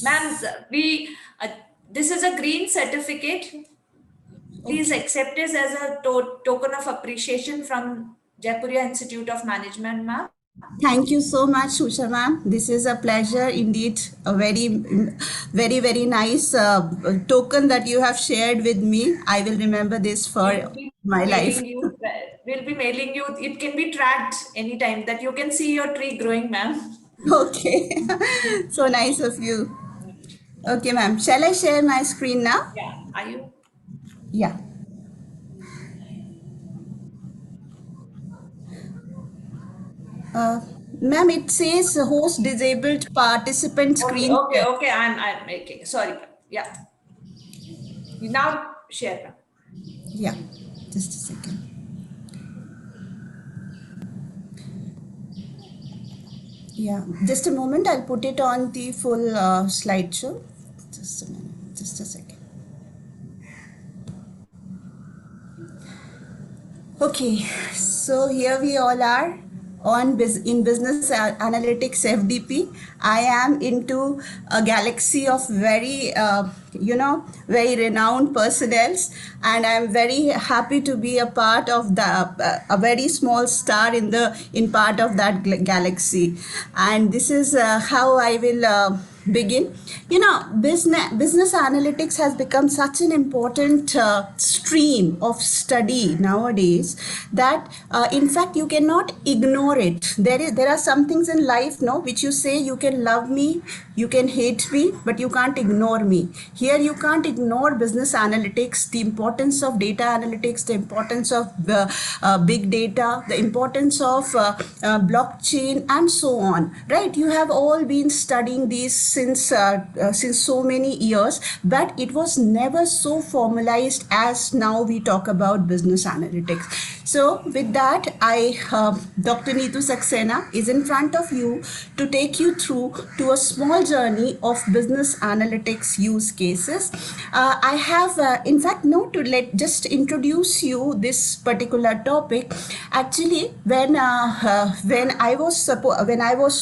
Ma'am, this is a green certificate. Please Okay. accept this as a token of appreciation from Jaipuria Institute of Management, ma'am. Thank you so much, Usha ma'am. This is a pleasure indeed. A very nice token that you have shared with me. I will remember this for We'll be my life. mailing you. We'll be mailing you. It can be tracked anytime that you can see your tree growing, ma'am. Okay. So nice of you. Okay, ma'am. Shall I share my screen now? Yeah. Are you? Yeah. Uh, Ma'am, it says host disabled participant Okay. screen Okay. share. Okay. I'm making. Sorry. Yeah. You now share, ma'am. Yeah. Just a second. Yeah. Just a moment. I'll put it on the full slideshow. Just a minute. Just a second. Okay, so here we all are in business analytics FDP. I am into a galaxy of very renowned personnels, and I'm very happy to be a part of a very small star in part of that galaxy. And this is how I will begin. You know, business analytics has become such an important stream of study nowadays that in fact you cannot ignore it. There are some things in life, no, which you say you can love me, you can hate me, but you can't ignore me. Here you can't ignore business analytics, the importance of data analytics, the importance of big data, the importance of blockchain, and so on. Right? You have all been studying these since so many years, but it was never so formalized as now we talk about business analytics. So with that, Dr. Neetu Saxena is in front of you to take you through to a small journey of business analytics use cases. I have, in fact, no, to just introduce you this particular topic. Actually, when I was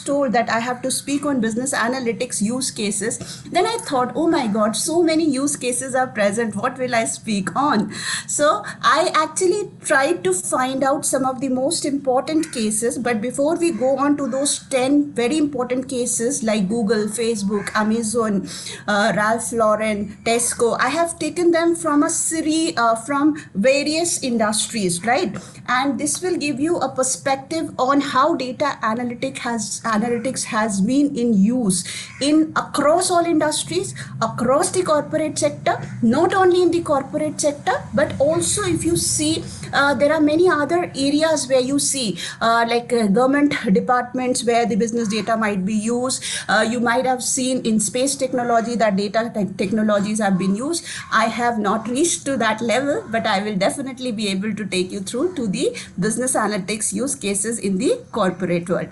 told that I have to speak on business analytics use cases, then I thought, oh my God, so many use cases are present. What will I speak on? So I actually tried to find out some of the most important cases. But before we go on to those 10 very important cases like Google, Facebook, Amazon, Ralph Lauren, Tesco, I have taken them from a series from various industries, right? And this will give you a perspective on how data analytics has been in use in across all industries, across the corporate sector, not only in the corporate sector, but also if you see there are many other areas where you see government departments where the business data might be used. You might have seen in space technology that data technologies have been used. I have not reached to that level, but I will definitely be able to take you through to the business analytics use cases in the corporate world.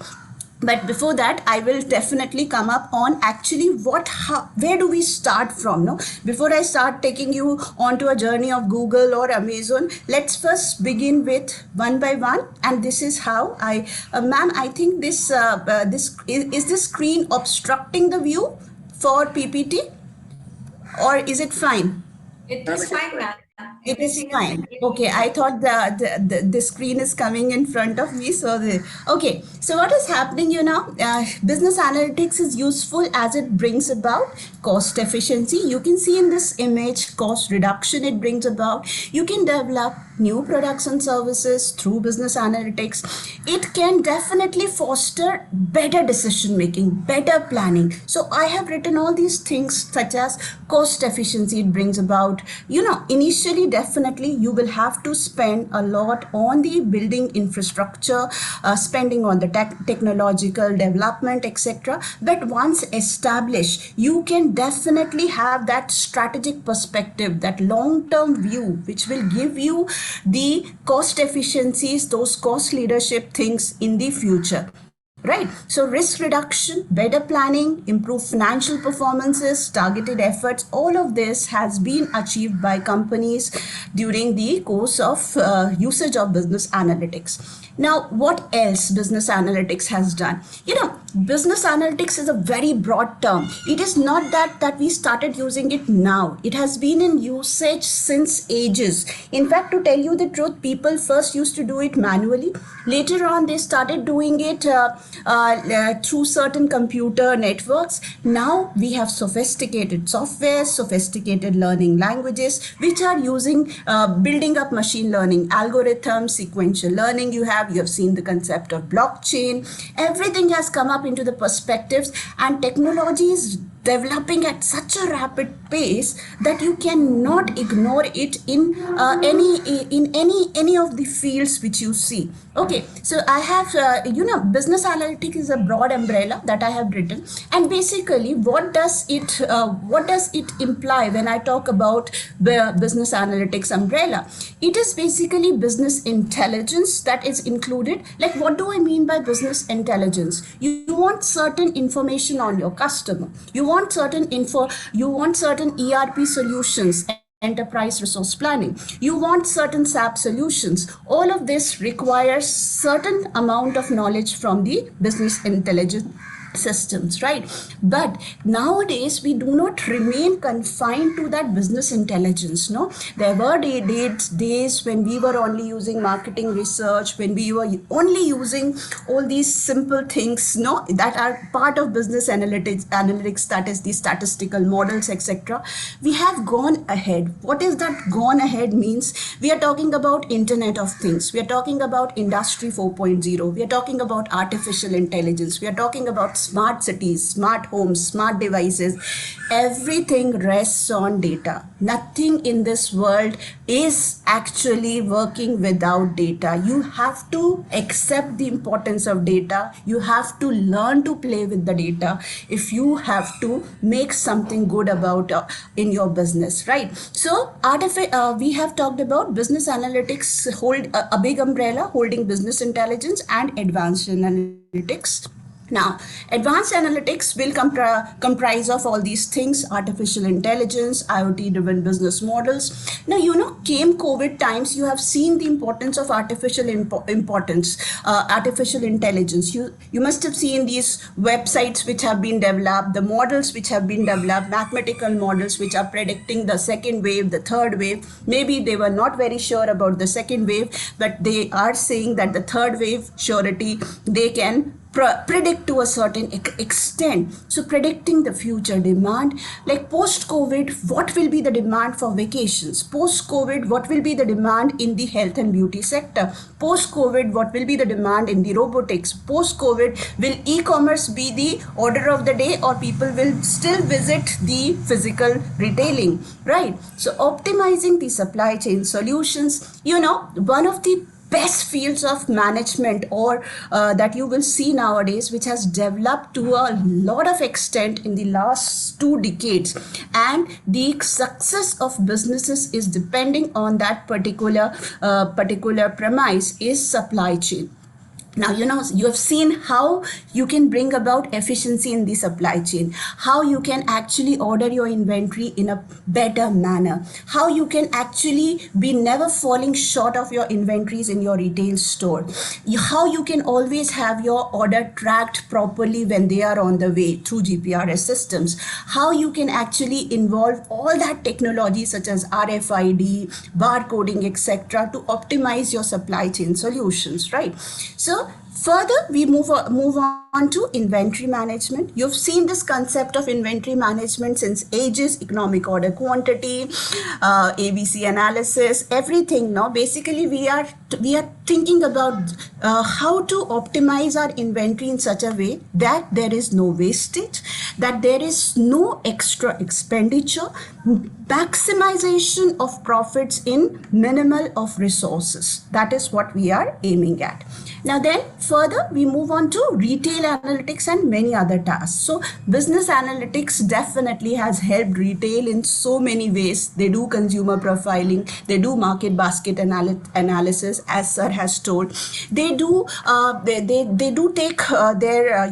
But before that, I will definitely come up on actually where do we start from, no? Before I start taking you onto a journey of Google or Amazon, let's first begin with one by one. And this is how ma'am, I think is this screen obstructing the view for PPT, or is it fine? It is fine, ma'am. It is Everything is fine. Okay, I thought the screen is coming in front of me. Okay, so what is happening, business analytics is useful as it brings about cost efficiency. You can see in this image cost reduction it brings about. You can develop new products and services through business analytics. It can definitely foster better decision making, better planning. So I have written all these things such as cost efficiency it brings about. Initially, definitely you will have to spend a lot on the building infrastructure, spending on the technological development, etc. But once established, you can definitely have that strategic perspective, that long-term view, which will give you the cost efficiencies, those cost leadership things in the future. Right. So risk reduction, better planning, improved financial performances, targeted efforts, all of this has been achieved by companies during the course of usage of business analytics. Now, what else business analytics has done? Business analytics is a very broad term. It is not that we started using it now. It has been in usage since ages. In fact, to tell you the truth, people first used to do it manually. Later on, they started doing it through certain computer networks. Now we have sophisticated software, sophisticated learning languages, which are using building up machine learning algorithms, sequential learning. You have seen the concept of blockchain. Everything has come up into the perspectives, and technology is developing at such a rapid pace that you cannot ignore it in any of the fields which you see. Okay, so I have business analytics is a broad umbrella that I have written, and basically what does it imply when I talk about the business analytics umbrella? It is basically business intelligence that is included. Like, what do I mean by business intelligence? You want certain information on your customer. You want certain ERP solutions, enterprise resource planning. You want certain SAP solutions. All of this requires certain amount of knowledge from the business intelligence systems, right? But nowadays we do not remain confined to that business intelligence. No, there were days when we were only using marketing research, when we were only using all these simple things, no, that are part of business analytics, that is the statistical models, etc. We have gone ahead. What is that gone ahead means? We are talking about Internet of Things. We are talking about Industry 4.0. We are talking about artificial intelligence. We are talking about smart cities, smart homes, smart devices. Everything rests on data. Nothing in this world is actually working without data. You have to accept the importance of data. You have to learn to play with the data if you have to make something good about in your business, right? So we have talked about business analytics hold a big umbrella holding business intelligence and advanced analytics. Now, advanced analytics will comprise of all these things: artificial intelligence, IoT-driven business models. Now, came COVID times, you have seen the importance of artificial intelligence. You must have seen these websites which have been developed, the models which have been developed, mathematical models which are predicting the second wave, the third wave. Maybe they were not very sure about the second wave, but they are saying that the third wave surety they can predict to a certain extent. So predicting the future demand, like post-COVID, what will be the demand for vacations? Post-COVID, what will be the demand in the health and beauty sector? Post-COVID, what will be the demand in the robotics? Post-COVID, will e-commerce be the order of the day, or people will still visit the physical retailing, right? So optimizing the supply chain solutions, one of the best fields of management or that you will see nowadays, which has developed to a lot of extent in the last 2 decades, and the success of businesses is depending on that particular premise, is supply chain. Now, you have seen how you can bring about efficiency in the supply chain, how you can actually order your inventory in a better manner, how you can actually be never falling short of your inventories in your retail store, how you can always have your order tracked properly when they are on the way through GPRS systems, how you can actually involve all that technology such as RFID, barcoding, etc. to optimize your supply chain solutions, right? So further, we move on to inventory management. You've seen this concept of inventory management since ages: economic order quantity, ABC analysis, everything. Now, basically, we are thinking about how to optimize our inventory in such a way that there is no wastage, that there is no extra expenditure, maximization of profits in minimal of resources. That is what we are aiming at. Now then, further, we move on to retail retail analytics, and many other tasks. So business analytics definitely has helped retail in so many ways. They do consumer profiling, they do market basket analysis, as sir has told. They do they do take their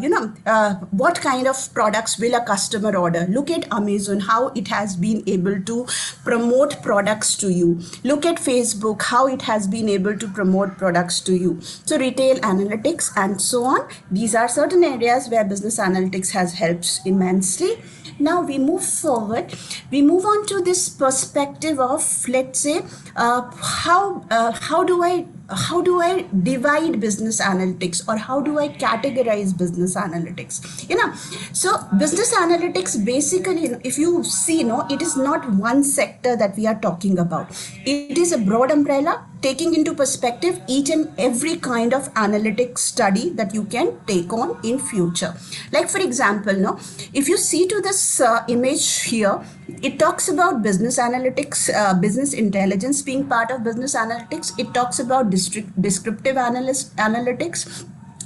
what kind of products will a customer order. Look at Amazon, how it has been able to promote products to you. Look at Facebook, how it has been able to promote products to you. So retail analytics and so on. These are certain areas where business analytics has helped immensely. Now we move forward. We move on to this perspective of, let's say, how do I divide business analytics, or how do I categorize business analytics? So business analytics basically, if you see, it is not one sector that we are talking about. It is a broad umbrella taking into perspective each and every kind of analytic study that you can take on in future. Like for example, if you see to this image here, it talks about business analytics, business intelligence being part of business analytics. It talks about descriptive analytics.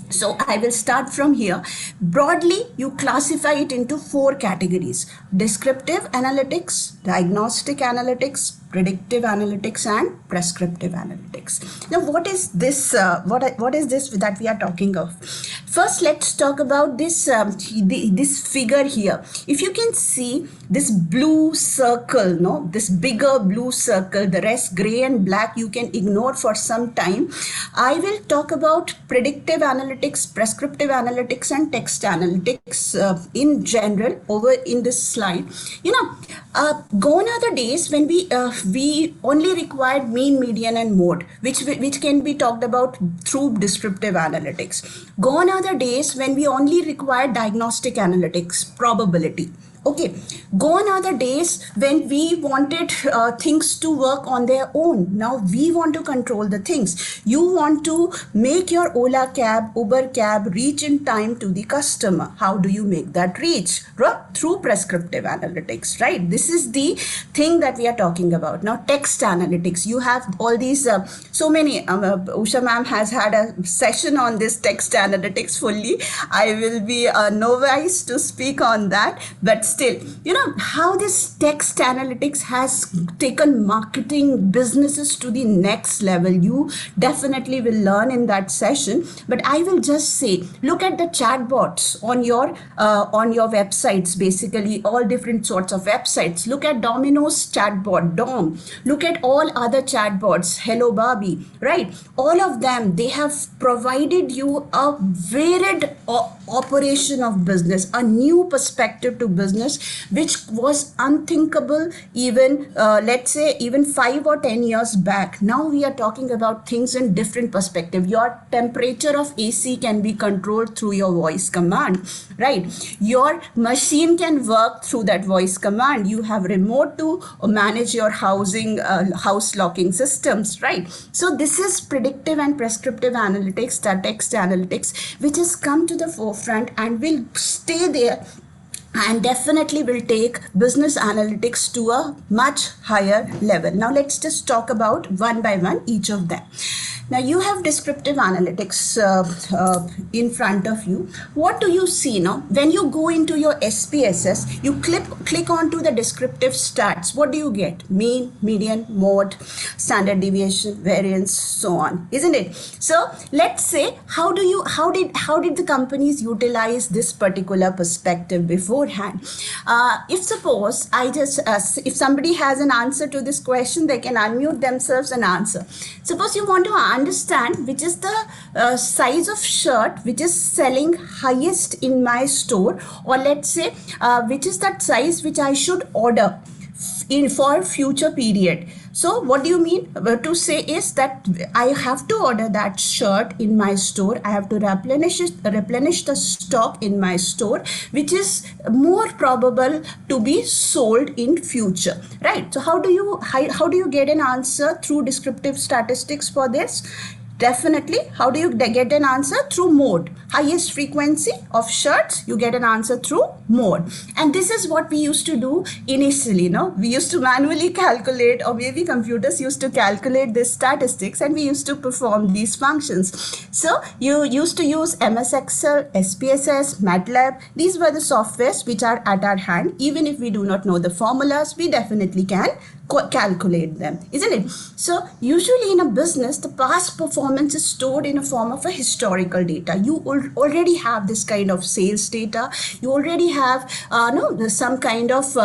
So I will start from here. Broadly, you classify it into 4 categories: descriptive analytics, diagnostic analytics, predictive analytics, and prescriptive analytics. Now, what is this? What is this that we are talking of? First, let's talk about this this figure here. If you can see this blue circle, this bigger blue circle, the rest gray and black you can ignore for some time. I will talk about predictive analytics, prescriptive analytics, and text analytics in general over in this slide. Gone are the days when we only required mean, median, and mode, which can be talked about through descriptive analytics. Gone are the days when we only required diagnostic analytics, probability. Okay, gone are the days when we wanted things to work on their own. Now we want to control the things. You want to make your Ola cab, Uber cab reach in time to the customer. How do you make that reach? Through prescriptive analytics, right? This is the thing that we are talking about. Now text analytics, you have all these, so many, Usha ma'am has had a session on this text analytics fully. I will be a novice to speak on that, but still, how this text analytics has taken marketing businesses to the next level. You definitely will learn in that session, but I will just say, look at the chatbots on your websites, basically all different sorts of websites. Look at Domino's chatbot, Dom. Look at all other chatbots, Hello Barbie, right? All of them, they have provided you a varied operation of business, a new perspective to business, which was unthinkable even let's say even 5 or 10 years back. Now we are talking about things in different perspective. Your temperature of AC can be controlled through your voice command, right? Your machine can work through that voice command. You have remote to manage your house locking systems, right? So this is predictive and prescriptive analytics, that text analytics, which has come to the forefront and will stay there, and definitely will take business analytics to a much higher level. Now let's just talk about one by one each of them. Now you have descriptive analytics in front of you. What do you see now? When you go into your SPSS, you click onto the descriptive stats. What do you get? Mean, median, mode, standard deviation, variance, so on, isn't it? So let's say, how did the companies utilize this particular perspective beforehand? If suppose if somebody has an answer to this question, they can unmute themselves and answer. Suppose you want to understand which is the size of shirt which is selling highest in my store, or let's say which is that size which I should order for future period. So what do you mean to say is that I have to order that shirt in my store. I have to replenish the stock in my store, which is more probable to be sold in future, right? So how do you get an answer through descriptive statistics for this? Definitely. How do you get an answer? Through mode. Highest frequency of shirts, you get an answer through mode. And this is what we used to do initially, no? We used to manually calculate, or maybe computers used to calculate these statistics, and we used to perform these functions. So you used to use MS Excel, SPSS, MATLAB. These were the softwares which are at our hand. Even if we do not know the formulas, we definitely can calculate them, isn't it? So usually in a business, the past performance is stored in a form of a historical data. You already have this kind of sales data. You already have some kind of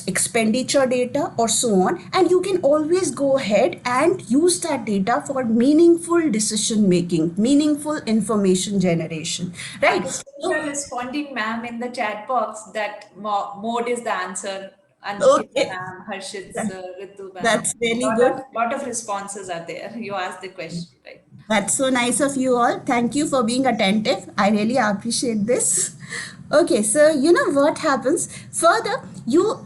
expenditure data or so on, and you can always go ahead and use that data for meaningful decision making, meaningful information generation, right? Responding, ma'am, in the chat box that mode is the answer. Ankita Okay, ma'am, Harshit sir, Ritu ma'am. that's really good. Lot of responses are there. You asked the question, right? That's so nice of you all. Thank you for being attentive. I really appreciate this. Okay, so you know what happens further,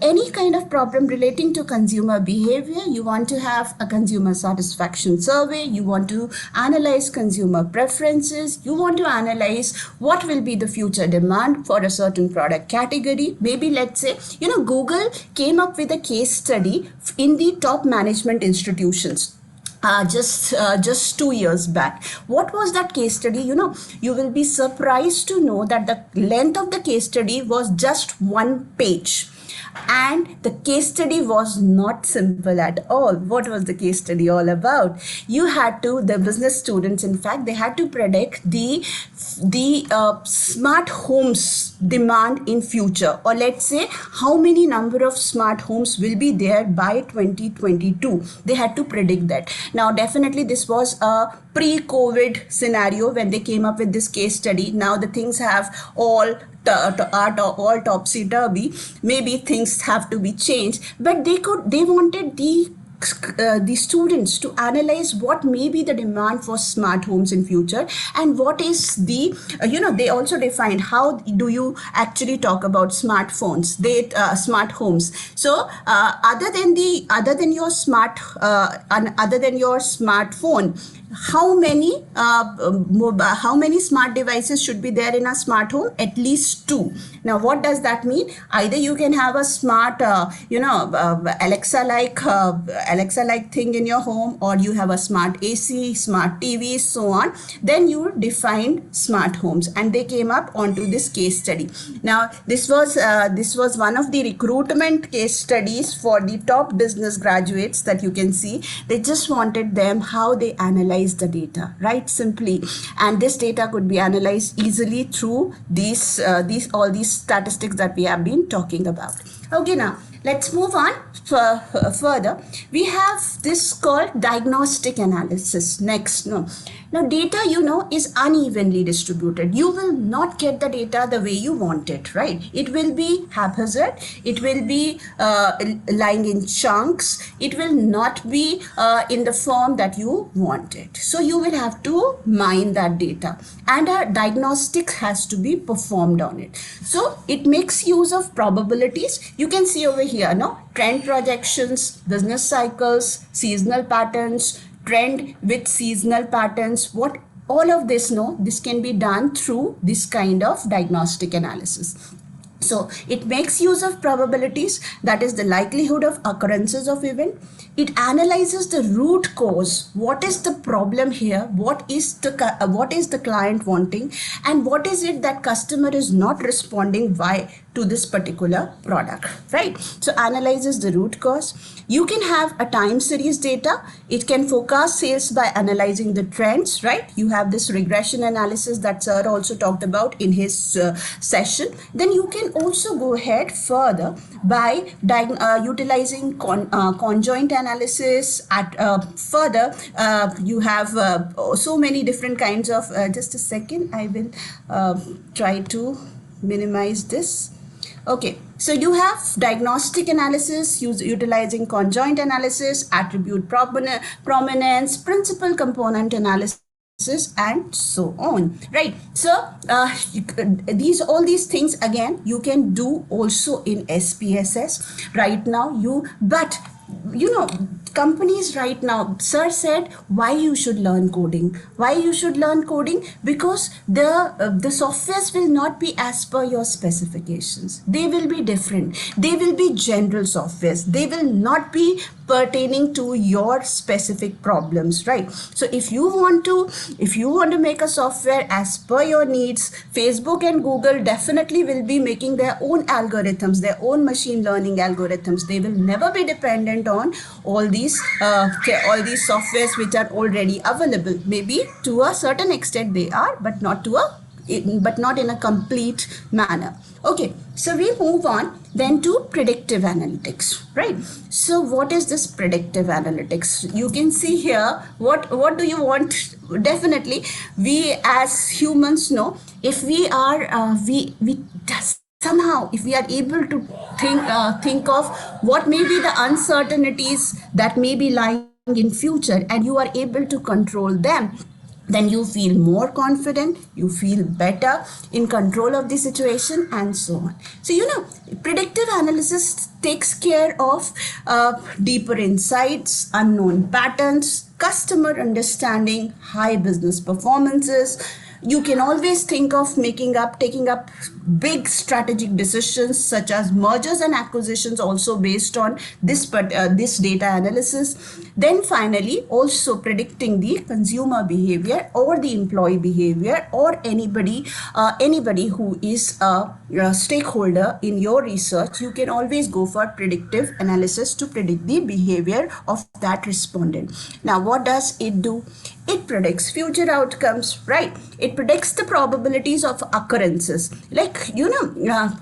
any kind of problem relating to consumer behavior, you want to have a consumer satisfaction survey, you want to analyze consumer preferences, you want to analyze what will be the future demand for a certain product category. Maybe let's say, Google came up with a case study in the top management institutions. Just 2 years back. What was that case study? You will be surprised to know that the length of the case study was just 1 page. And the case study was not simple at all. What was the case study all about? The business students, in fact, they had to predict the smart homes demand in future, or let's say how many number of smart homes will be there by 2022. They had to predict that. Now, definitely this was a pre-COVID scenario when they came up with this case study. Now the things have all topsy-turvy. Maybe things have to be changed, but they wanted the students to analyze what may be the demand for smart homes in future, and what is the they also defined how do you actually talk about smartphones, smart homes. So other than your smartphone, how many smart devices should be there in a smart home? At least 2. Now what does that mean? Either you can have a smart Alexa like thing in your home, or you have a smart AC, smart TV, so on. Then you define smart homes, and they came up onto this case study. Now this was one of the recruitment case studies for the top business graduates that you can see. They just wanted them how they analyze the data, right? Simply. And this data could be analyzed easily through all these statistics that we have been talking about. Okay, now let's move on further. We have this called diagnostic analysis next. Now data, is unevenly distributed. You will not get the data the way you want it, right? It will be haphazard. It will be lying in chunks. It will not be in the form that you want it. So you will have to mine that data, and a diagnostic has to be performed on it. So it makes use of probabilities. You can see over here, trend projections, business cycles, seasonal patterns, trend with seasonal patterns. What all of this, this can be done through this kind of diagnostic analysis. So it makes use of probabilities, that is the likelihood of occurrences of event. It analyzes the root cause. What is the problem here? What is the client wanting, and what is it that customer is not responding to this particular product, right? So analyzes the root cause. You can have a time series data. It can forecast sales by analyzing the trends, right? You have this regression analysis that sir also talked about in his session. Then you can also go ahead further by utilizing conjoint analysis. You have so many different kinds of, just a second, I will try to minimize this. Okay, so you have diagnostic analysis utilizing conjoint analysis, attribute prominence, principal component analysis, and so on, right? So all these things again you can do also in SPSS right now. But companies right now, sir said, why you should learn coding? Why you should learn coding? Because the softwares will not be as per your specifications. They will be different. They will be general softwares. They will not be pertaining to your specific problems, right? So if you want to make a software as per your needs, Facebook and Google definitely will be making their own algorithms, their own machine learning algorithms. They will never be dependent on all these softwares which are already available. Maybe to a certain extent they are, but not in a complete manner. Okay, so we move on then to predictive analytics, right? So what is this predictive analytics? You can see here, what do you want? Definitely, we as humans know, if we are, we just somehow, if we are able to think of what may be the uncertainties that may be lying in future, and you are able to control them, then you feel more confident, you feel better in control of the situation, and so on. So, predictive analysis takes care of deeper insights, unknown patterns, customer understanding, high business performances. You can always think of taking up big strategic decisions such as mergers and acquisitions, also based on this data analysis. Then finally, also predicting the consumer behavior or the employee behavior, or anybody who is a stakeholder in your research. You can always go for predictive analysis to predict the behavior of that respondent. Now, what does it do? It predicts future outcomes, right? It predicts the probabilities of occurrences. Like,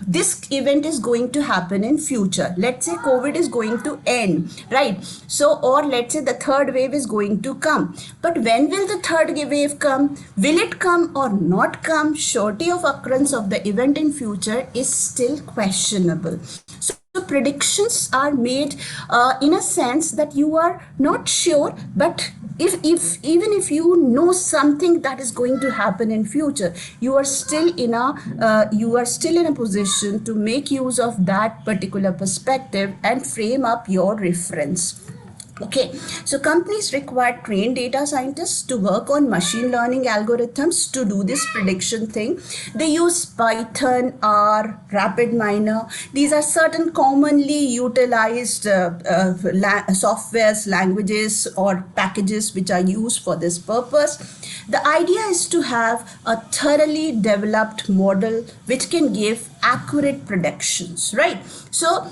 this event is going to happen in future. Let's say COVID is going to end, right? So, or let's say the third wave is going to come. But when will the third wave come? Will it come or not come? Surety of occurrence of the event in future is still questionable. So predictions are made in a sense that you are not sure, but even if you know something that is going to happen in future, you are still in a position to make use of that particular perspective and frame up your reference. Okay, so companies require trained data scientists to work on machine learning algorithms to do this prediction thing. They use Python, R, RapidMiner. These are certain commonly utilized softwares, languages, or packages which are used for this purpose. The idea is to have a thoroughly developed model which can give accurate predictions, right? So,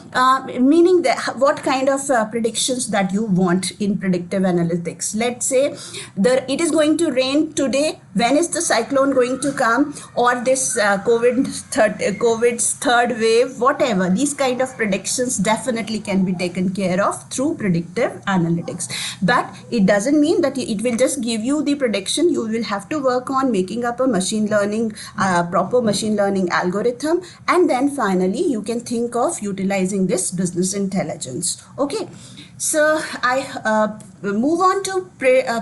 meaning that what kind of predictions that you want in predictive analytics. Let's say it is going to rain today. When is the cyclone going to come? Or this COVID's third wave, whatever. These kind of predictions definitely can be taken care of through predictive analytics. But it doesn't mean that it will just give you the prediction. You will have to work on making up a proper machine learning algorithm. And then finally, you can think of utilizing this business intelligence. Okay. So I move on to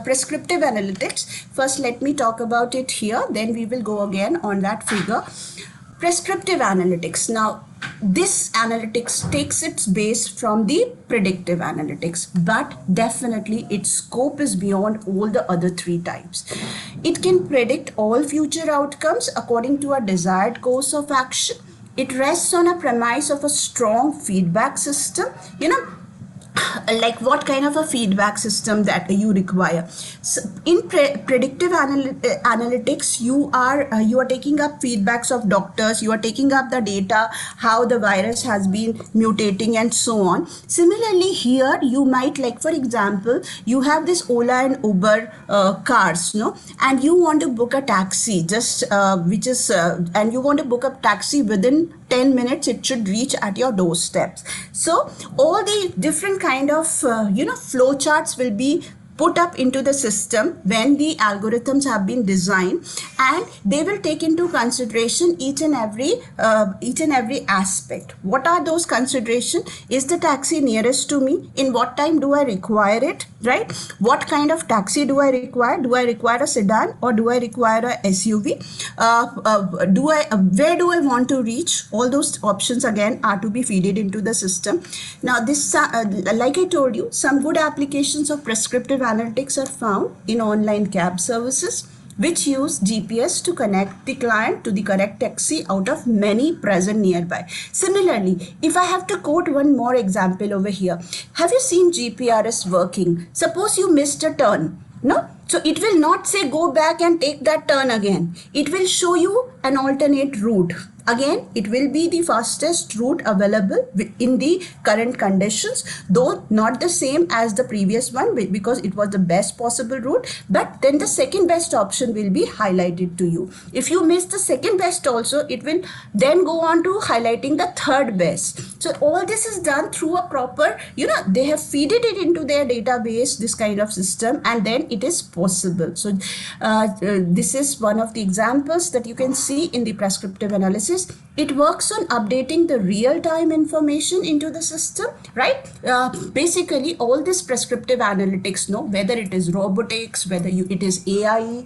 prescriptive analytics. First, let me talk about it here. Then we will go again on that figure. Prescriptive analytics. Now, this analytics takes its base from the predictive analytics, but definitely its scope is beyond all the other three types. It can predict all future outcomes according to a desired course of action. It rests on a premise of a strong feedback system. Like what kind of a feedback system that you require. So in predictive analytics, you are taking up feedbacks of doctors, you are taking up the data, how the virus has been mutating and so on. Similarly here, you might, like for example, you have this Ola and Uber cars, and you want to book a taxi, and you want to book a taxi within 10 minutes, it should reach at your doorsteps. So all the different kind of flow charts will be put up into the system when the algorithms have been designed, and they will take into consideration each and every aspect. What are those consideration? Is the taxi nearest to me? In what time do I require it, right? What kind of taxi do I require? Do I require a sedan or do I require a SUV? Where do I want to reach? All those options again are to be fed into the system. Now this, like I told you, some good applications of prescriptive analytics are found in online cab services, which use GPS to connect the client to the correct taxi out of many present nearby. Similarly, if I have to quote one more example over here, have you seen GPRS working? Suppose you missed a turn, no? So it will not say go back and take that turn again. It will show you an alternate route. Again, it will be the fastest route available in the current conditions, though not the same as the previous one because it was the best possible route, but then the second best option will be highlighted to you. If you miss the second best also, it will then go on to highlighting the third best. So all this is done through a proper, they have fed it into their database, this kind of system, and then it is possible. So this is one of the examples that you can see in the prescriptive analysis. It works on updating the real-time information into the system, right? Basically, all this prescriptive analytics, whether it is robotics, whether it is AI,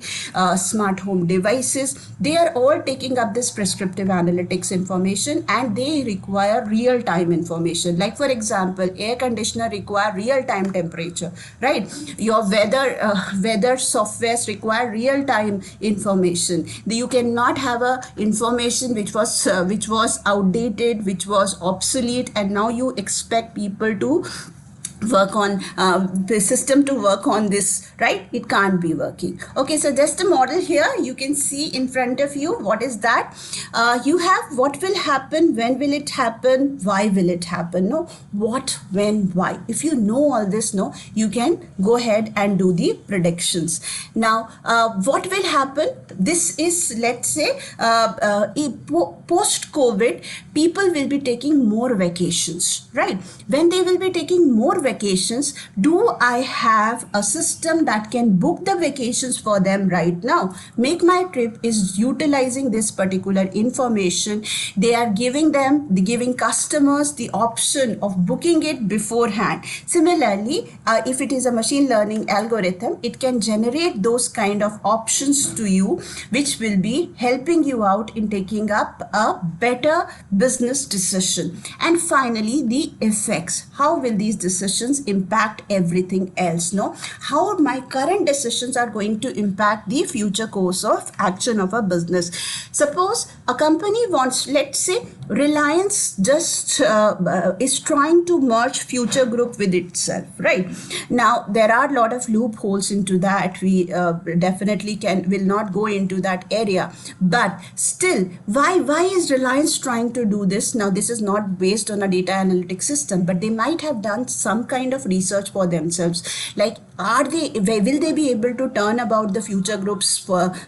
smart home devices, they are all taking up this prescriptive analytics information, and they require real-time information. Like for example, air conditioner require real-time temperature, right? Your weather softwares require real-time information. You cannot have a information which was outdated, which was obsolete, and now you expect people to work on the system to work on this, right? It can't be working. Okay, so just a model here you can see in front of you. What is that? You have what will happen, when will it happen, why will it happen, what, when, why. If you know all this, you can go ahead and do the predictions. Now what will happen, this is, let's say, post COVID, people will be taking more vacations, right? When they will be taking more vacations, do I have a system that can book the vacations for them right now? Make My Trip is utilizing this particular information. They are giving customers the option of booking it beforehand. Similarly, if it is a machine learning algorithm, it can generate those kind of options to you, which will be helping you out in taking up a better business decision. And finally, the effects. How will these decisions impact everything else? How my current decisions are going to impact the future course of action of a business. Suppose a company wants, let's say Reliance just is trying to merge Future Group with itself, right? Now there are a lot of loopholes into that. We definitely will not go into that area, but still, why is Reliance trying to do this? Now this is not based on a data analytics system, but they might have done some kind of research for themselves. Like, will they be able to turn about the Future Group's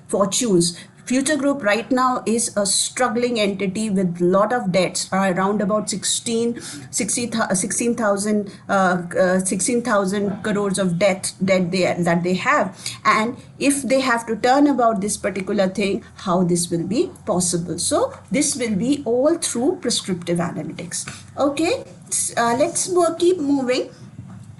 fortunes? Future Group right now is a struggling entity with lot of debts, around about 16,000 crores of debt that they have. And if they have to turn about this particular thing, how this will be possible? So this will be all through prescriptive analytics. Okay, let's keep moving.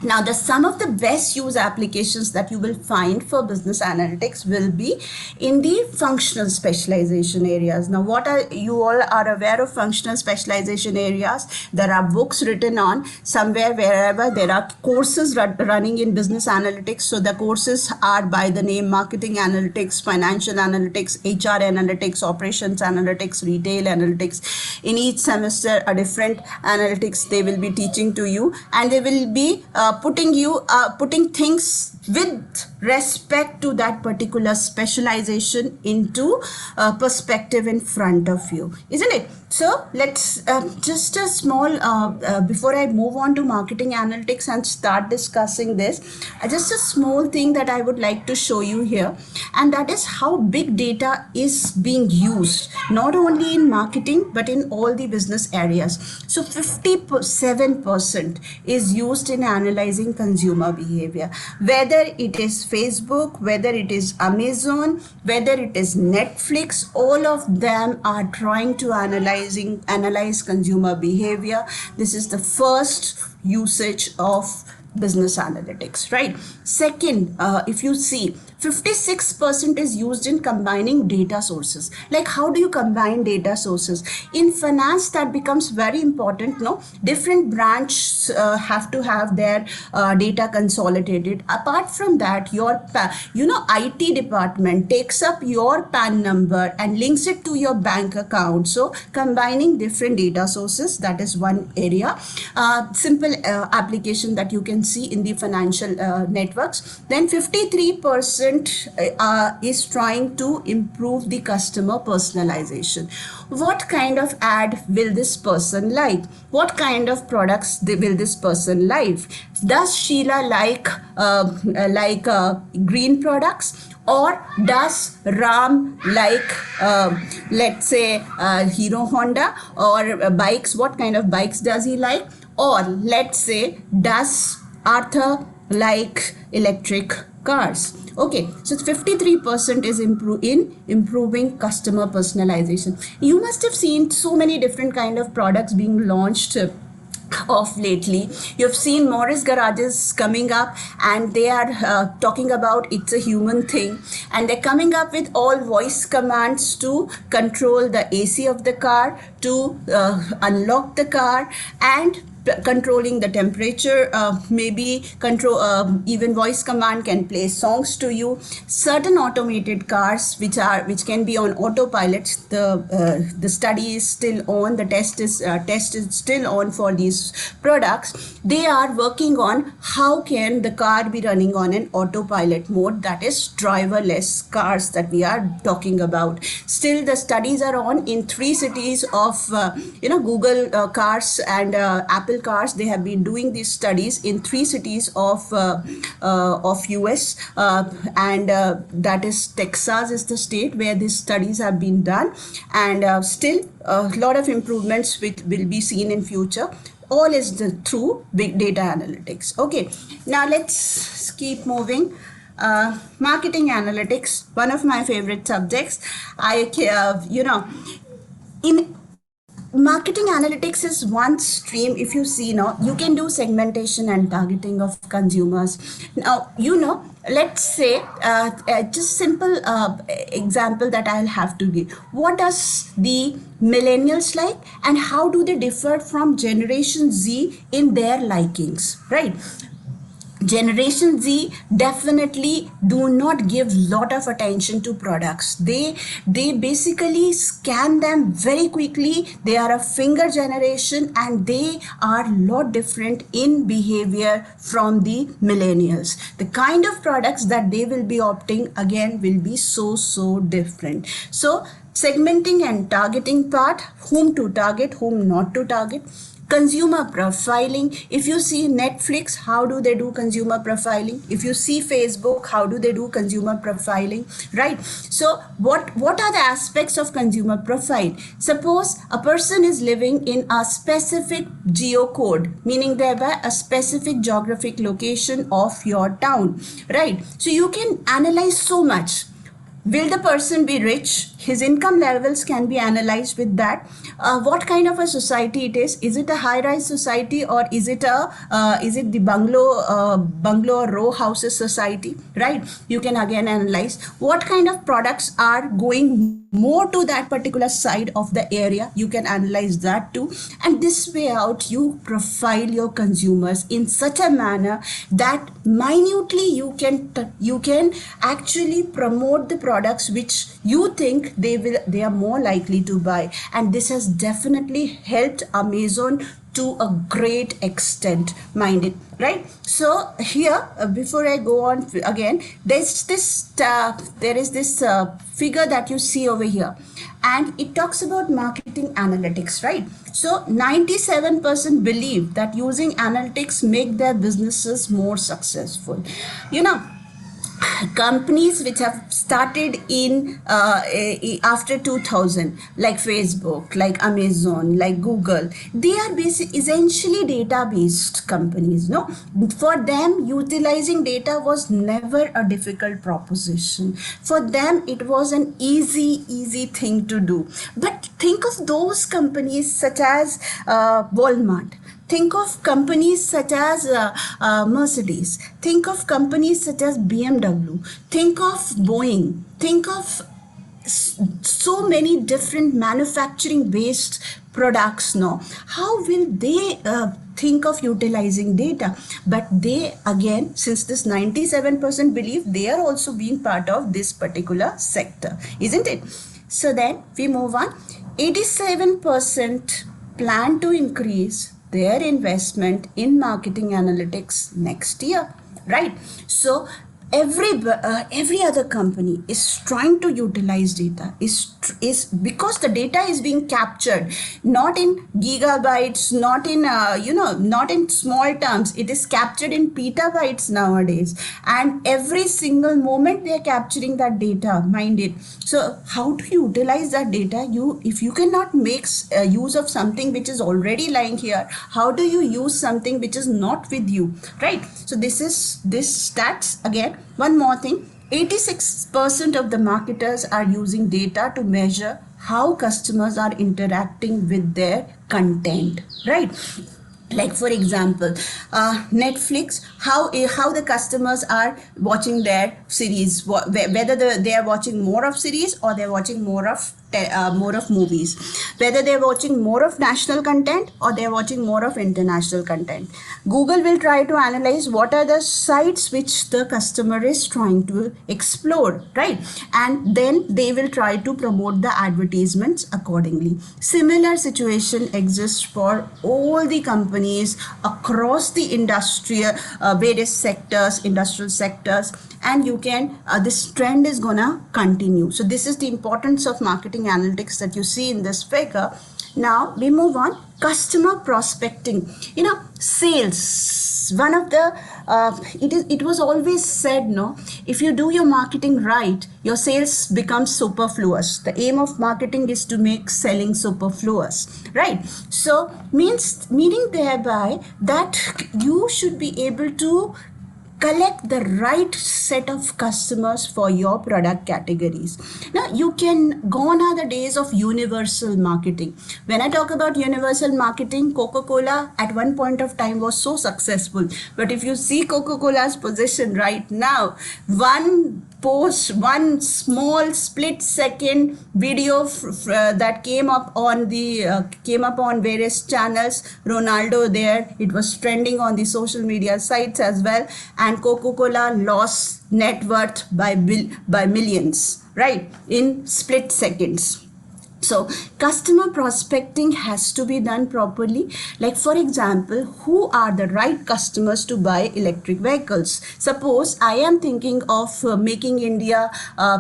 Now, some of the best use applications that you will find for business analytics will be in the functional specialization areas. Now, you all are aware of functional specialization areas? There are books written on somewhere, wherever there are courses running in business analytics. So the courses are by the name marketing analytics, financial analytics, HR analytics, operations analytics, retail analytics. In each semester, a different analytics they will be teaching to you, and they will be putting things with respect to that particular specialization into perspective in front of you, isn't it? So let's just a small before I move on to marketing analytics and start discussing this, just a small thing that I would like to show you here, and that is how big data is being used not only in marketing but in all the business areas. So 57% is used in analyzing consumer behavior, whether whether it is Facebook, whether it is Amazon, whether it is Netflix, all of them are trying to analyze consumer behavior. This is the first usage of business analytics, right? Second, if you see, 56% is used in combining data sources. Like, how do you combine data sources? In finance, that becomes very important. No, different branches have to have their data consolidated. Apart from that, your IT department takes up your PAN number and links it to your bank account. So combining different data sources, that is one area. Simple application that you can see in the financial networks. Then 53% is trying to improve the customer personalization. What kind of ad will this person like? What kind of products will this person like? Does Sheila like green products? Or does Ram like, let's say, Hero Honda or bikes? What kind of bikes does he like? Or let's say, does Arthur like electric cars? Okay, so 53% is improving customer personalization. You must have seen so many different kind of products being launched of lately. You've seen Morris Garages coming up, and they are talking about it's a human thing, and they're coming up with all voice commands to control the AC of the car, to unlock the car, and controlling the temperature, maybe control, even voice command can play songs to you. Certain automated cars which can be on autopilot, the study is still on, the test is still on for these products. They are working on how can the car be running on an autopilot mode, that is driverless cars that we are talking about. Still the studies are on in 3 cities of Google cars and Apple cars. They have been doing these studies in 3 cities of US, and that is Texas is the state where these studies have been done, and still a lot of improvements which will be seen in future. All is through big data analytics. Okay, now let's keep moving. Marketing analytics, one of my favorite subjects. In marketing analytics is one stream. If you see now, you can do segmentation and targeting of consumers. Now, let's say just simple example that I'll have to give. What does the millennials like, and how do they differ from Generation Z in their likings, right? Generation Z definitely do not give lot of attention to products. They basically scan them very quickly. They are a finger generation, and they are lot different in behavior from the millennials. The kind of products that they will be opting again will be so different. So segmenting and targeting part, whom to target, whom not to target. Consumer profiling. If you see Netflix, how do they do consumer profiling? If you see Facebook, how do they do consumer profiling, right? So what are the aspects of consumer profile? Suppose a person is living in a specific geocode, meaning thereby a specific geographic location of your town, right? So you can analyze so much. Will the person be rich? His income levels can be analyzed with that. What kind of a society it is? Is it a high-rise society, or is it the bungalow or row houses society? Right? You can again analyze what kind of products are going more to that particular side of the area. You can analyze that too, and this way out you profile your consumers in such a manner that minutely you can actually promote the products which you think they are more likely to buy. And this has definitely helped Amazon to a great extent, mind it, right? So here, before I go on again, there is this figure that you see over here, and it talks about marketing analytics, right? So 97% believe that using analytics make their businesses more successful. companies which have started in after 2000, like Facebook, like Amazon, like Google, they are essentially data based companies. No, for them utilizing data was never a difficult proposition. For them it was an easy thing to do. But think of those companies such as Walmart. Think of companies such as Mercedes. Think of companies such as BMW. Think of Boeing. Think of so many different manufacturing based products. No, how will they think of utilizing data? But they, again, since this 97% believe, they are also being part of this particular sector, isn't it? So then we move on. 87% plan to increase their investment in marketing analytics next year, right? So every other company is trying to utilize data, is because the data is being captured not in gigabytes, not in not in small terms. It is captured in petabytes nowadays, and every single moment they are capturing that data, mind it. So how to utilize that data? If you cannot make use of something which is already lying here, how do you use something which is not with you, right? So this stats again. One more thing, 86% of the marketers are using data to measure how customers are interacting with their content, right? Like for example, Netflix, how the customers are watching their series, whether they are watching more of series or they're watching more of movies, whether they're watching more of national content or they're watching more of international content. Google will try to analyze what are the sites which the customer is trying to explore, right? And then they will try to promote the advertisements accordingly. Similar situation exists for all the companies across the industrial various sectors, industrial sectors, and you can this trend is gonna continue. So this is the importance of marketing analytics that you see in this figure. Now we move on. Customer prospecting, sales, one of the it was always said, no, if you do your marketing right, your sales becomes superfluous. The aim of marketing is to make selling superfluous, right? So meaning thereby that you should be able to collect the right set of customers for your product categories. Now gone are the days of universal marketing. When I talk about universal marketing, Coca-Cola at one point of time was so successful, but if you see Coca-Cola's position right now, one small split second video that came up on various channels, Ronaldo there, it was trending on the social media sites as well, and Coca-Cola lost net worth by millions, right, in split seconds. So customer prospecting has to be done properly. Like for example, who are the right customers to buy electric vehicles? Suppose I am thinking of making India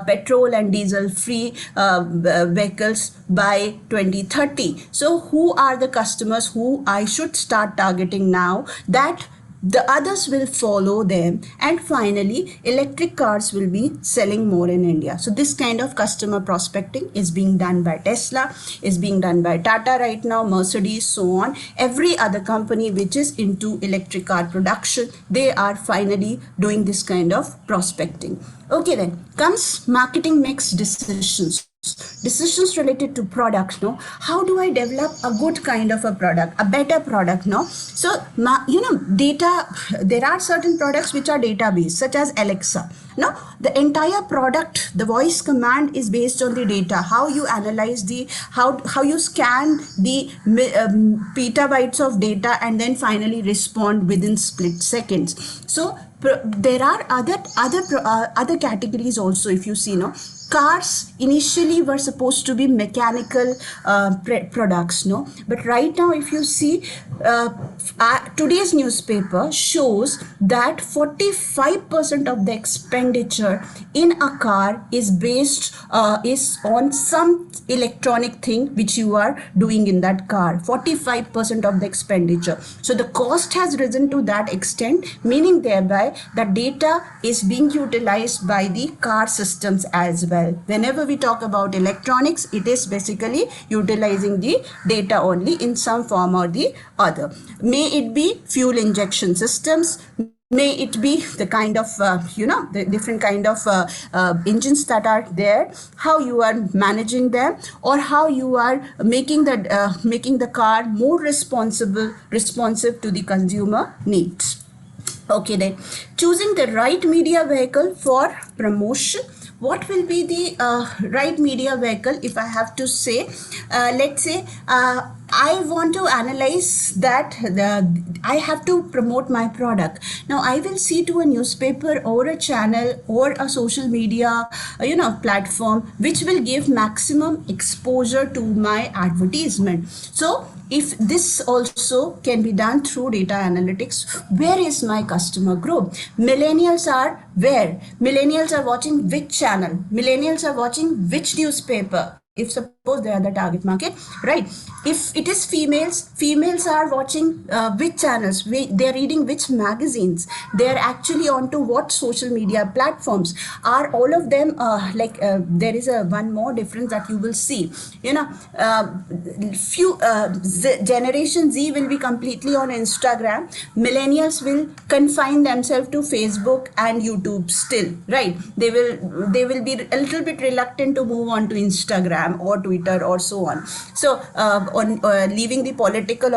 petrol and diesel free vehicles by 2030. So who are the customers who I should start targeting now, that the others will follow them, and finally electric cars will be selling more in India. So this kind of customer prospecting is being done by Tesla, is being done by Tata right now, Mercedes, so on. Every other company which is into electric car production, they are finally doing this kind of prospecting. Okay, then comes marketing mix decisions. Decisions related to product, no? How do I develop a good kind of a product, a better product, no? So, data, there are certain products which are data-based, such as Alexa. No, the entire product, the voice command is based on the data, how you analyze how you scan the petabytes of data and then finally respond within split seconds. So there are other categories also, if you see, no, cars initially were supposed to be mechanical products, no? But right now, if you see, today's newspaper shows that 45% of the expenditure in a car is based is on some electronic thing which you are doing in that car. 45% of the expenditure. So the cost has risen to that extent, meaning thereby that data is being utilized by the car systems as well. Whenever we talk about electronics, it is basically utilizing the data only in some form or the other. May it be fuel injection systems, may it be the kind of the different kind of engines that are there, how you are managing them, or how you are making the car more responsive to the consumer needs. Okay, then choosing the right media vehicle for promotion. What will be the right media vehicle? If I have to say, let's say I want to analyze that I have to promote my product. Now I will see to a newspaper or a channel or a social media platform which will give maximum exposure to my advertisement. So if this also can be done through data analytics, where is my customer group? Millennials are where? Millennials are watching which channel? Millennials are watching which newspaper? If suppose they are the target market, right? If it is females are watching which channels, they are reading which magazines, they are actually onto what social media platforms. Are all of them there is one more difference that you will see, Generation Z will be completely on Instagram, millennials will confine themselves to Facebook and YouTube still, right? They will be a little bit reluctant to move on to Instagram or Twitter or so on. So on leaving the political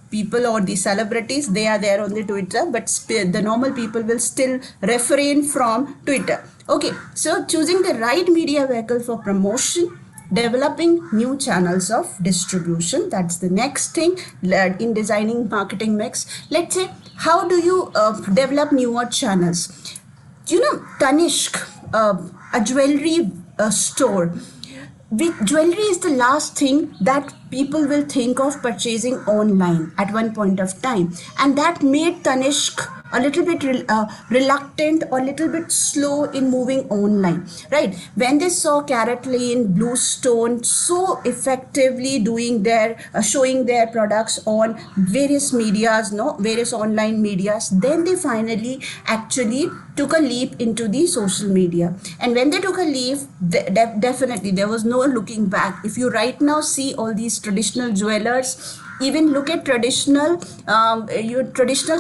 people or the celebrities, they are there on the Twitter, but the normal people will still refrain from Twitter. Okay, so choosing the right media vehicle for promotion, developing new channels of distribution, that's the next thing in designing marketing mix. Let's say, how do you develop newer channels? Tanishq, a jewelry store. Jewelry is the last thing that people will think of purchasing online at one point of time, and that made Tanishq a little bit reluctant or a little bit slow in moving online, right? When they saw Carrot Lane, Bluestone so effectively doing showing their products on various medias, various online medias, then they finally actually took a leap into the social media. And when they took a leap, definitely there was no looking back. If you right now see all these traditional jewelers, even look at traditional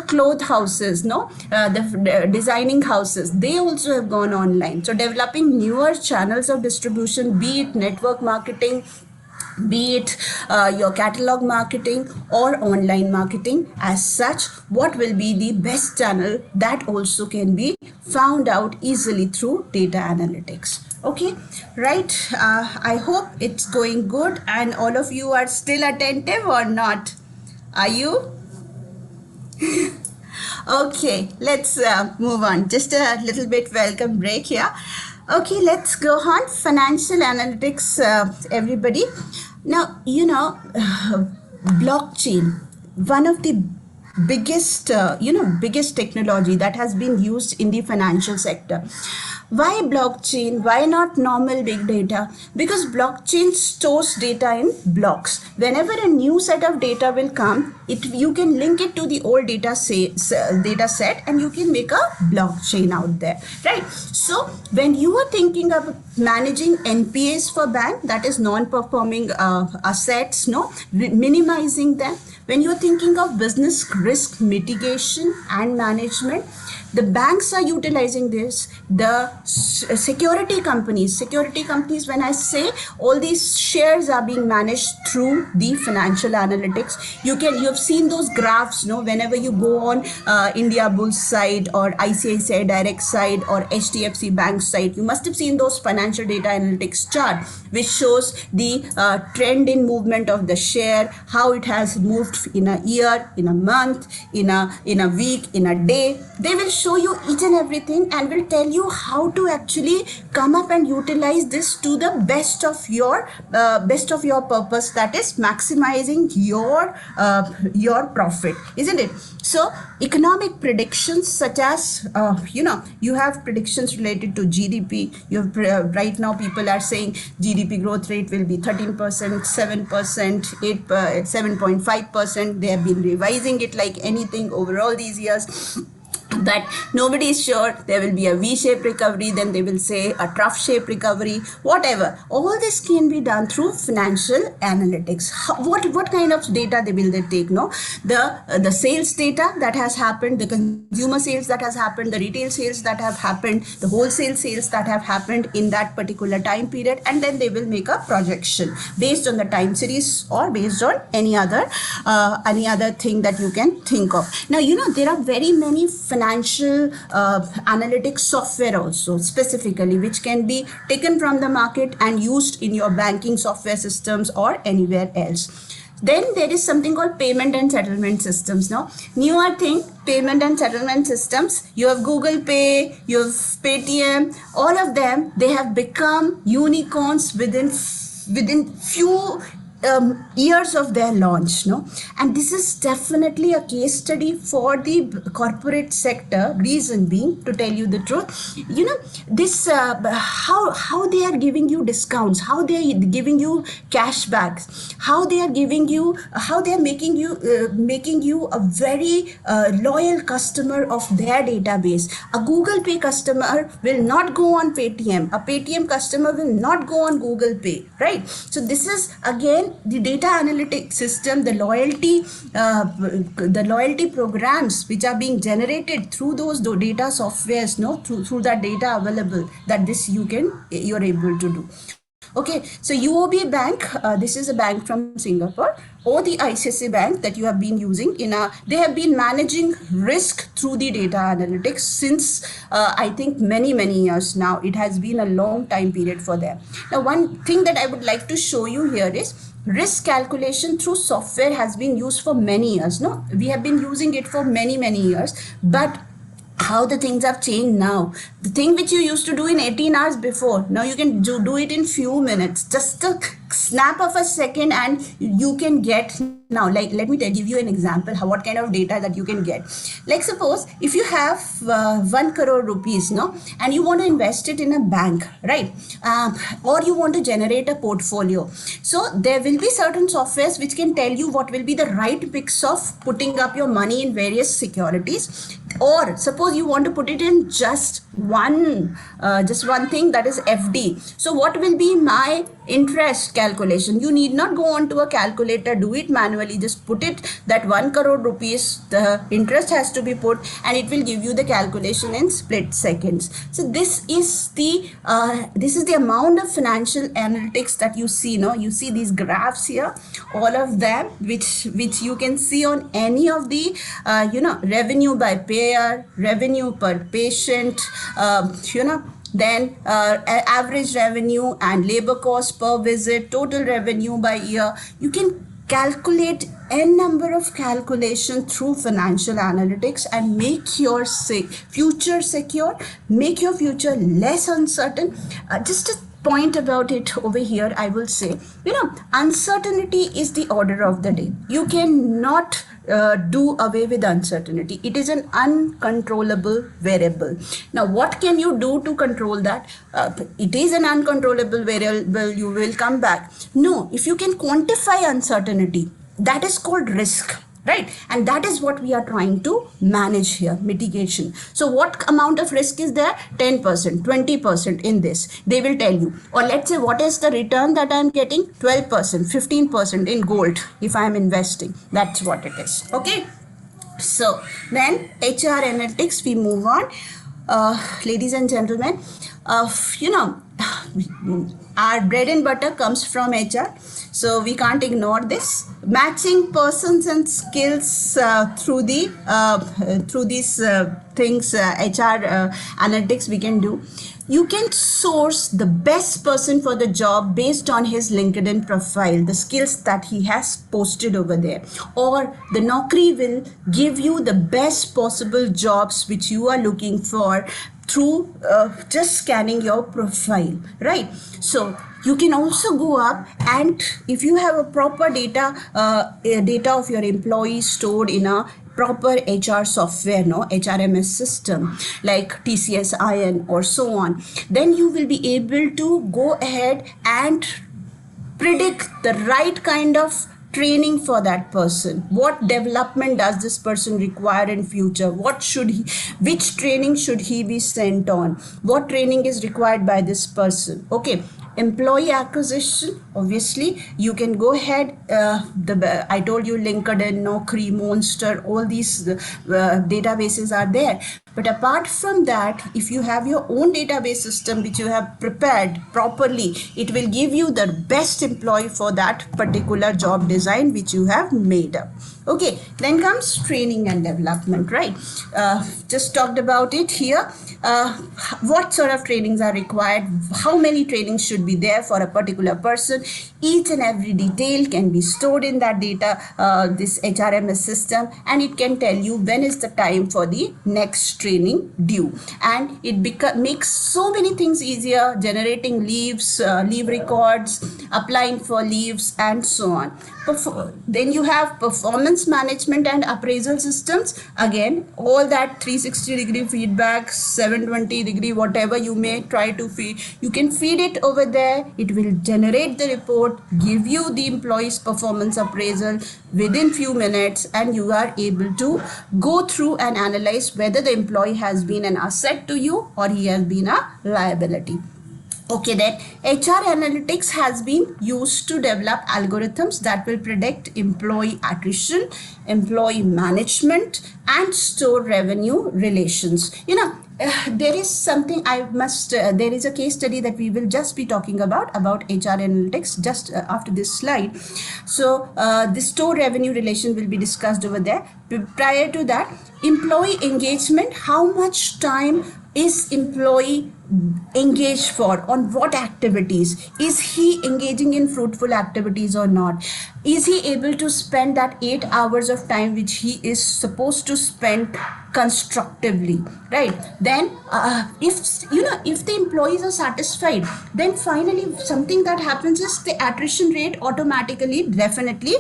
cloth houses, the designing houses, they also have gone online. So developing newer channels of distribution, be it network marketing, be it your catalog marketing or online marketing as such, what will be the best channel that also can be found out easily through data analytics. Okay, right. I hope it's going good and all of you are still attentive or not. Are you? Okay, let's move on. Just a little bit welcome break here. Okay, let's go on. Financial analytics, everybody. Now, blockchain, one of the biggest technology that has been used in the financial sector. Why blockchain? Why not normal big data? Because blockchain stores data in blocks. Whenever a new set of data will come, you can link it to the old data set and you can make a blockchain out there, right? So when you are thinking of managing NPAs for bank, that is non-performing assets, minimizing them. When you're thinking of business risk mitigation and management, the banks are utilizing this. The security companies, when I say all these shares are being managed through the financial analytics, you've seen those graphs, whenever you go on Indiabulls site or ICICI Direct site or HDFC Bank site, you must have seen those financial data analytics chart, which shows the trend in movement of the share, how it has moved in a year, in a month, month, in a week, in a day. They will show you each and everything and will tell you how to actually come up and utilize this to the best of your purpose, that is maximizing your profit, isn't it? So economic predictions such as you have predictions related to GDP. You have right now people are saying GDP growth rate will be 13%, 7%, 7.5%. They have been revising it like anything over all these years. But nobody is sure. There will be a V-shaped recovery, then they will say a trough-shaped recovery, whatever. All this can be done through financial analytics. What kind of data will they take? No, the sales data that has happened, the consumer sales that has happened, the retail sales that have happened, the wholesale sales that have happened in that particular time period, and then they will make a projection based on the time series or based on any other thing that you can think of. Now, there are very many financial analytics software also specifically, which can be taken from the market and used in your banking software systems or anywhere else. Then there is something called payment and settlement systems. Now, newer thing, payment and settlement systems. You have Google Pay, you have Paytm, all of them, they have become unicorns within few years of their launch, no? And this is definitely a case study for the corporate sector. Reason being, to tell you the truth, this how they are giving you discounts, how they are giving you cashbacks, how they are making you a very loyal customer of their database. A Google Pay customer will not go on Paytm. A Paytm customer will not go on Google Pay, right? So this is again the data analytics system, the loyalty programs which are being generated through those data softwares, no, through that data available, that this you're able to do. Okay, so UOB Bank, this is a bank from Singapore, or the ICICI Bank that you have been using they have been managing risk through the data analytics since I think many years now. It has been a long time period for them. Now, one thing that I would like to show you here is risk calculation through software has been used for many years. No, we have been using it for many years, but how the things have changed now. The thing which you used to do in 18 hours before, now you can do it in few minutes, just a snap of a second, and you can get now, like, let me give you an example what kind of data that you can get. Like, suppose if you have 1 crore rupees, no, and you want to invest it in a bank, right? Or you want to generate a portfolio. So there will be certain softwares which can tell you what will be the right mix of putting up your money in various securities. Or suppose you want to put it in just one thing, that is FD. So what will be my interest calculation? You need not go on to a calculator, do it manually, just put it that 1 crore rupees, the interest has to be put, and it will give you the calculation in split seconds. So this is the amount of financial analytics that you see. You see these graphs here, all of them, which you can see on any of the revenue by payer, revenue per patient, then average revenue and labor cost per visit, total revenue by year. You can calculate n number of calculation through financial analytics and make your future secure, make your future less uncertain. Just a point about it over here, I will say, uncertainty is the order of the day. You cannot do away with uncertainty. It is an uncontrollable variable. Now, what can you do to control that? It is an uncontrollable variable. You will come back. No, if you can quantify uncertainty, that is called risk. Right? And that is what we are trying to manage here, mitigation. So what amount of risk is there? 10%, 20% in this. They will tell you. Or let's say, what is the return that I'm getting? 12%, 15% in gold if I'm investing. That's what it is. Okay? So then HR analytics, we move on. Ladies and gentlemen, our bread and butter comes from HR. So we can't ignore this. Matching persons and skills through these things, HR analytics we can do. you can source the best person for the job based on his LinkedIn profile, the skills that he has posted over there. Or the Naukri will give you the best possible jobs which you are looking for through just scanning your profile, right? So you can also go up, and if you have a proper data of your employees stored in a proper HR software, no HRMS system like TCS IN or so on, then you will be able to go ahead and predict the right kind of training for that person. What development does this person require in future? Which training should he be sent on? What training is required by this person? Okay. Employee acquisition, obviously you can go ahead, I told you LinkedIn, Naukri, Monster, all these databases are there. But apart from that, if you have your own database system which you have prepared properly, it will give you the best employee for that particular job design which you have made up. Okay, then comes training and development, right? Just talked about it here. What sort of trainings are required? How many trainings should be there for a particular person? Each and every detail can be stored in that data, this HRMS system, and it can tell you when is the time for the next training due. And it makes so many things easier: generating leaves, leave records, applying for leaves, and so on. Then you have performance management and appraisal systems. Again, all that 360-degree feedback, 720-degree, whatever you may try to feed, you can feed it over there. It will generate the report, give you the employee's performance appraisal within few minutes, and you are able to go through and analyze whether the employee has been an asset to you or he has been a liability. Okay, then HR analytics has been used to develop algorithms that will predict employee attrition, employee management, and store revenue relations. There is something there is a case study that we will just be talking about HR analytics just after this slide. So the store revenue relation will be discussed over there. Prior to that, employee engagement, how much time is employee engaged for, on what activities? Is he engaging in fruitful activities or not? Is he able to spend that 8 hours of time which he is supposed to spend constructively, right? Then if the employees are satisfied, then finally something that happens is the attrition rate automatically definitely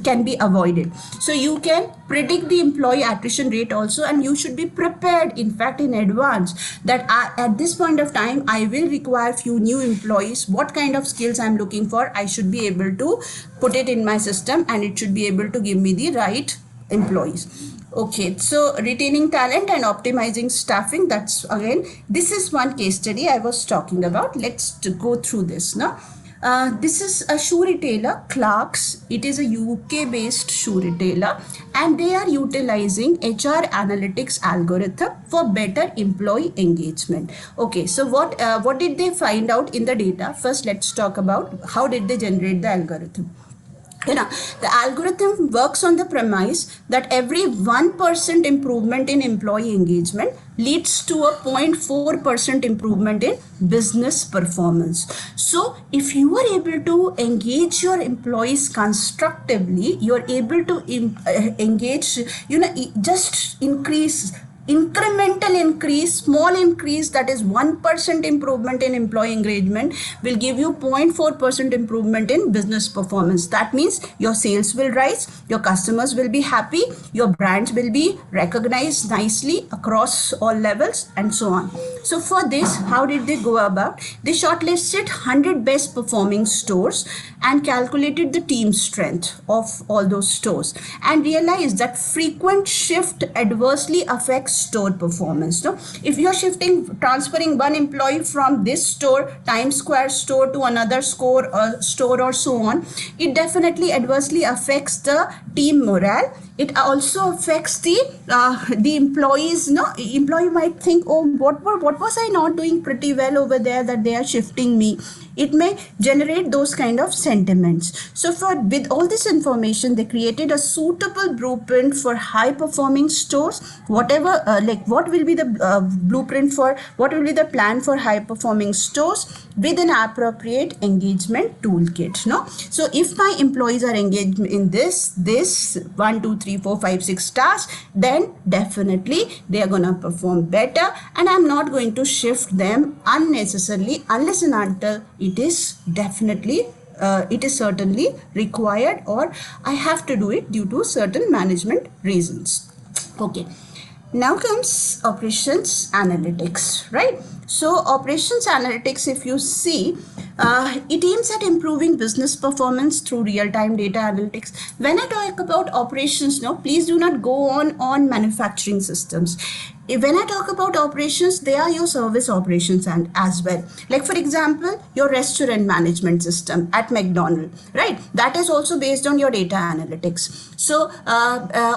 can be avoided. So you can predict the employee attrition rate also, and you should be prepared, in fact, in advance, that at this point of time I will require few new employees. What kind of skills I'm looking for, I should be able to put it in my system, and it should be able to give me the right employees. Okay, so retaining talent and optimizing staffing, that's again, this is one case study I was talking about. Let's go through this now. This is a shoe retailer, Clarks. It is a UK based shoe retailer, and they are utilizing HR analytics algorithm for better employee engagement. Okay, so what did they find out in the data? First, let's talk about how did they generate the algorithm. The algorithm works on the premise that every 1% improvement in employee engagement leads to a 0.4% improvement in business performance. So if you are able to engage your employees constructively, you are able to engage, just incremental increase, small increase, that is 1% improvement in employee engagement will give you 0.4% improvement in business performance. That means your sales will rise, your customers will be happy, your brands will be recognized nicely across all levels, and so on. So for this, how did they go about? They shortlisted 100 best performing stores and calculated the team strength of all those stores, and realized that frequent shift adversely affects store performance. So if you're transferring one employee from this store, Times Square store, to another store or so on, it definitely adversely affects the team morale. It also affects the employees. No, employee might think, oh, what was I not doing pretty well over there that they are shifting me. It may generate those kind of sentiments. So with all this information, they created a suitable blueprint for high performing stores. Whatever, what will be the blueprint for, what will be the plan for high performing stores with an appropriate engagement toolkit. No, so if my employees are engaged in this 1 2 3 4 5 6 tasks, then definitely they are gonna perform better, and I'm not going to shift them unnecessarily unless and until it is definitely it is certainly required, or I have to do it due to certain management reasons. Okay, now comes operations analytics, right? So operations analytics, if you see, it aims at improving business performance through real-time data analytics. When I talk about operations, no, please do not go on manufacturing systems. When I talk about operations, they are your service operations and as well. Like for example, your restaurant management system at McDonald's, right? That is also based on your data analytics. So,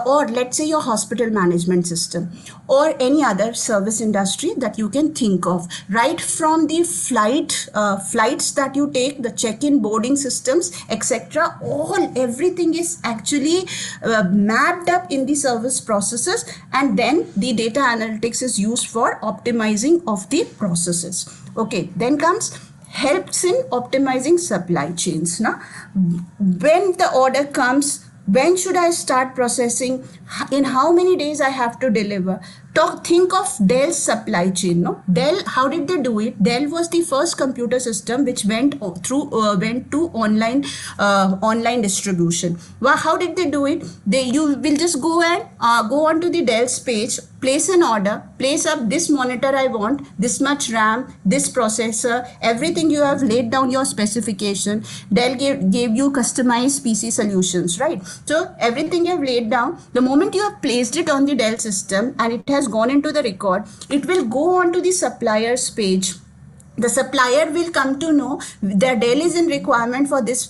or let's say your hospital management system or any other service industry that you can think of, right from the flights that you take, the check-in boarding systems, etc. Everything is actually mapped up in the service processes, and then the data analytics is used for optimizing of the processes. Okay, then comes helps in optimizing supply chains. Now, when the order comes, when should I start processing, in how many days I have to deliver. Think of Dell's supply chain. No, Dell, how did they do it? Dell was the first computer system which went to online distribution. Well, how did they do it? You will just go onto the Dell's page, place an order, place up this monitor I want, this much RAM, this processor, everything. You have laid down your specification. Dell gave you customized PC solutions, right? So everything you have laid down, the moment you have placed it on the Dell system and it has gone into the record, it will go on to the supplier's page. The supplier will come to know that Dell is in requirement for this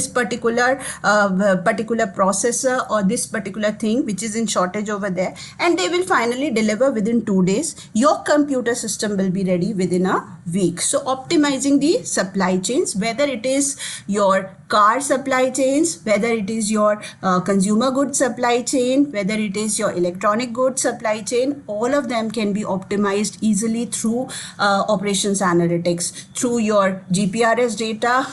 particular processor or this particular thing which is in shortage over there, and they will finally deliver within 2 days. Your computer system will be ready within a week. So optimizing the supply chains, whether it is your car supply chains, whether it is your consumer goods supply chain, whether it is your electronic goods supply chain, all of them can be optimized easily through operations analytics, through your GPRS data,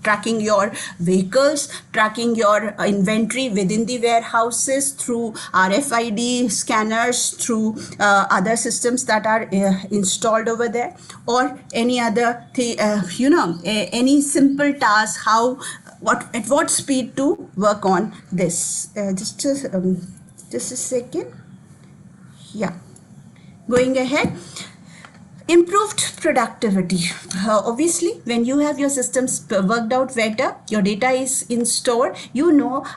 tracking your vehicles, tracking your inventory within the warehouses, through RFID scanners, through other systems that are installed over there, or any other thing, any simple task, at what speed to work on this. Just a second. Yeah, going ahead. Improved productivity. Obviously, when you have your systems worked out better, your data is in store,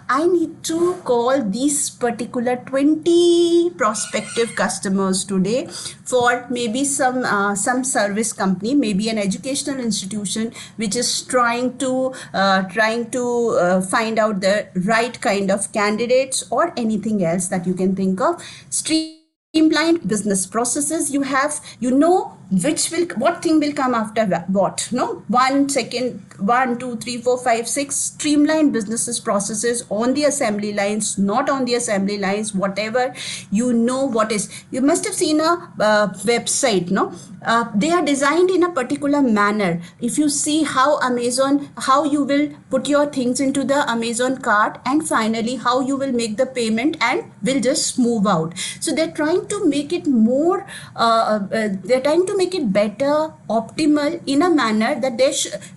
I need to call these particular 20 prospective customers today for maybe some service company, maybe an educational institution which is trying to find out the right kind of candidates, or anything else that you can think of. Streamlined business processes. You have, what thing will come after what. No, 1 2 3 4 5 6 streamlined businesses processes on the assembly lines, not on the assembly lines, whatever. What is, you must have seen a website, no? They are designed in a particular manner. If you see how you will put your things into the Amazon cart, and finally how you will make the payment and will just move out. So they're trying to make it more, they're trying to make it better, optimal, in a manner that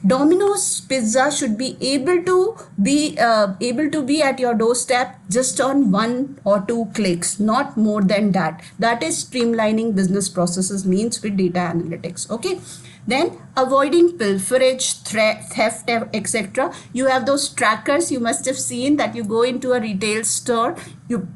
Domino's Pizza should be able to be at your doorstep just on 1 or 2 clicks, not more than that. That is streamlining business processes means with data analytics. Okay. Then avoiding pilferage, theft, etc. You have those trackers. You must have seen that you go into a retail store, you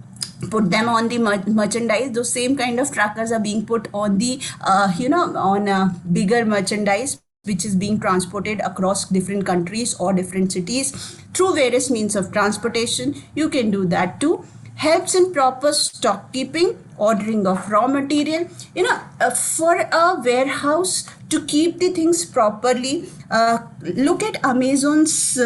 put them on the merchandise. Those same kind of trackers are being put on the on bigger merchandise, which is being transported across different countries or different cities through various means of transportation. You can do that too. Helps in proper stock keeping, ordering of raw material, for a warehouse to keep the things properly. Look at Amazon's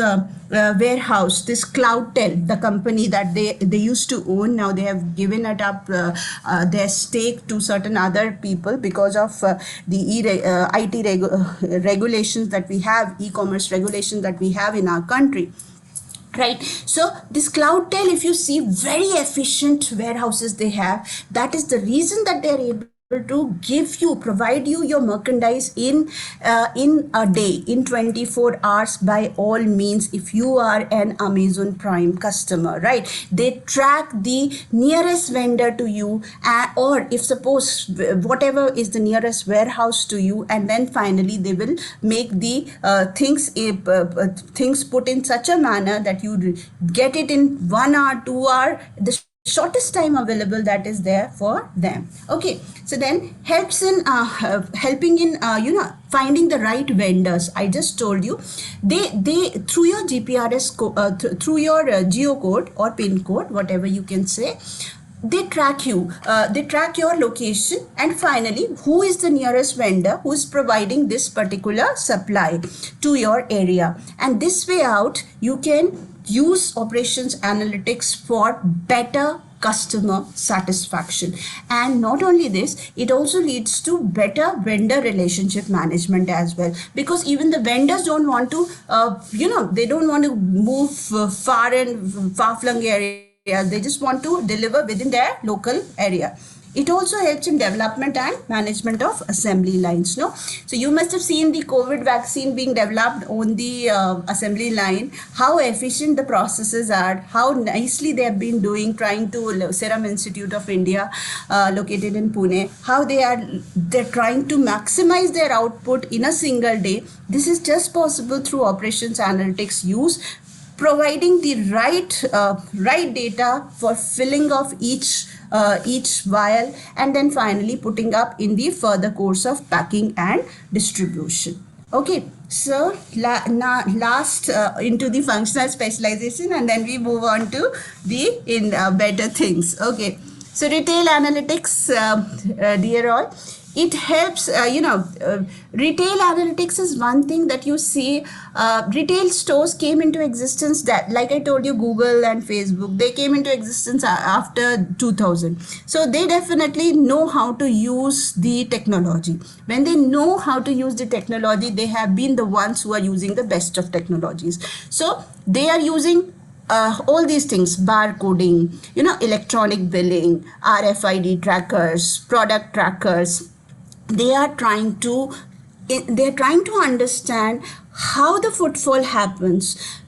warehouse, this Cloudtel, the company that they used to own. Now they have given it up, their stake to certain other people because of the IT regulations that we have, e-commerce regulations that we have in our country. Right. So this Cloudtel, if you see, very efficient warehouses they have. That is the reason that they're able to provide you your merchandise in a day, in 24 hours, by all means, if you are an Amazon Prime customer, right? They track the nearest vendor to you, or if suppose whatever is the nearest warehouse to you, and then finally they will make the things put in such a manner that you get it in 1 hour, 2 hour, the shortest time available that is there for them. Okay, so then helps in helping in finding the right vendors. I just told you, they through your GPRS through your geocode or pin code, whatever you can say, they track you, they track your location, and finally who is the nearest vendor who is providing this particular supply to your area. And this way out, you can use operations analytics for better customer satisfaction. And not only this, it also leads to better vendor relationship management as well, because even the vendors don't want to they don't want to move far-flung areas. They just want to deliver within their local area. It also helps in development and management of assembly lines. No, so you must have seen the COVID vaccine being developed on the assembly line, how efficient the processes are, how nicely they have been doing, trying to Serum Institute of India, located in Pune, how they're trying to maximize their output in a single day. This is just possible through operations analytics use, providing the right data for filling of each vial, and then finally putting up in the further course of packing and distribution. Okay, so last into the functional specialization, and then we move on to the better things. Okay, so retail analytics, dear all. It helps, retail analytics is one thing that you see. Retail stores came into existence, that, like I told you, Google and Facebook, they came into existence after 2000. So they definitely know how to use the technology. When they know how to use the technology, they have been the ones who are using the best of technologies. So they are using all these things, barcoding, electronic billing, RFID trackers, product trackers. They are trying to understand how the footfall happens.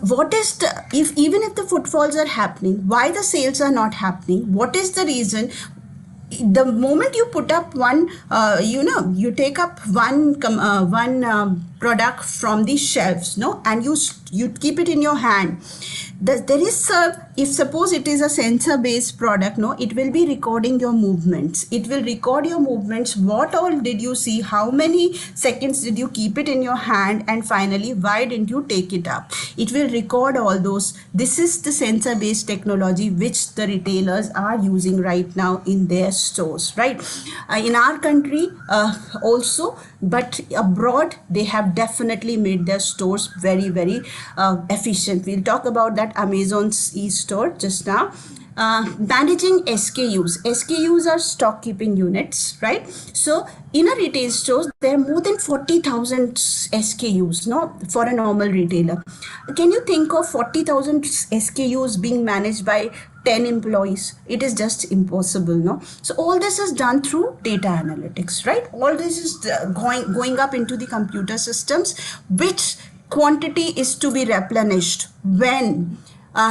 What is even if the footfalls are happening, why the sales are not happening? What is the reason? The moment you put up one, you take up one product from the shelves, and you keep it in your hand. There is if suppose it is a sensor based product, it will be recording your movements. It will record your movements. What all did you see? How many seconds did you keep it in your hand? And finally, why didn't you take it up? It will record all those. This is the sensor based technology which the retailers are using right now in their stores, right? In our country also, but abroad they have definitely made their stores very, very efficient. We'll talk about that Amazon's e-store just now. Managing SKUs. SKUs are stock keeping units, right? So in a retail store, there are more than 40,000 SKUs, for a normal retailer. Can you think of 40,000 SKUs being managed by 10 employees? It is just impossible, So all this is done through data analytics, right? All this is going up into the computer systems, which quantity is to be replenished when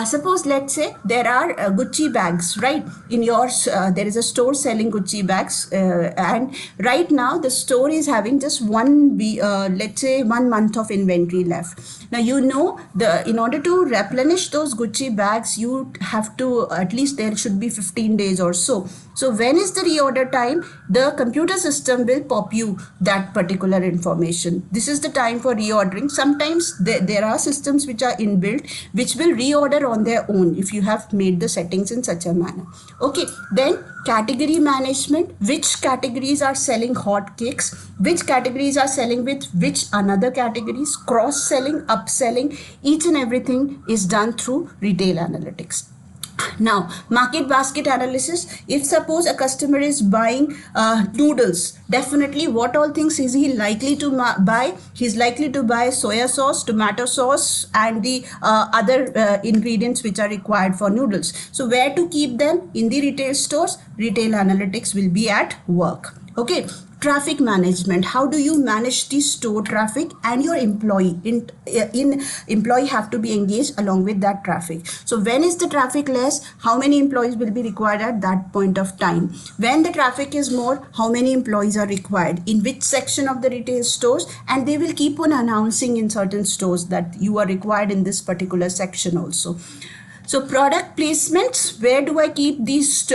Suppose, let's say there are Gucci bags, right? In yours, there is a store selling Gucci bags, and right now the store is having just let's say 1 month of inventory left. Now, you know, in order to replenish those Gucci bags, you have to, at least there should be 15 days or so. So when is the reorder time? The computer system will pop you that particular information. This is the time for reordering. Sometimes there are systems which are inbuilt, which will reorder on their own if you have made the settings in such a manner. Okay, then category management. Which categories are selling hotcakes? Which categories are selling with which another categories? Cross-selling, upselling, each and everything is done through retail analytics. Now, market basket analysis. If suppose a customer is buying noodles, definitely what all things is he likely to buy? He's likely to buy soya sauce, tomato sauce, and the other ingredients which are required for noodles. So where to keep them? In the retail stores, retail analytics will be at work. Okay. Traffic management. How do you manage the store traffic and your employee? Employee have to be engaged along with that traffic. So when is the traffic less? How many employees will be required at that point of time? When the traffic is more, how many employees are required? In which section of the retail stores? And they will keep on announcing in certain stores that you are required in this particular section also. So product placements, where do I keep these?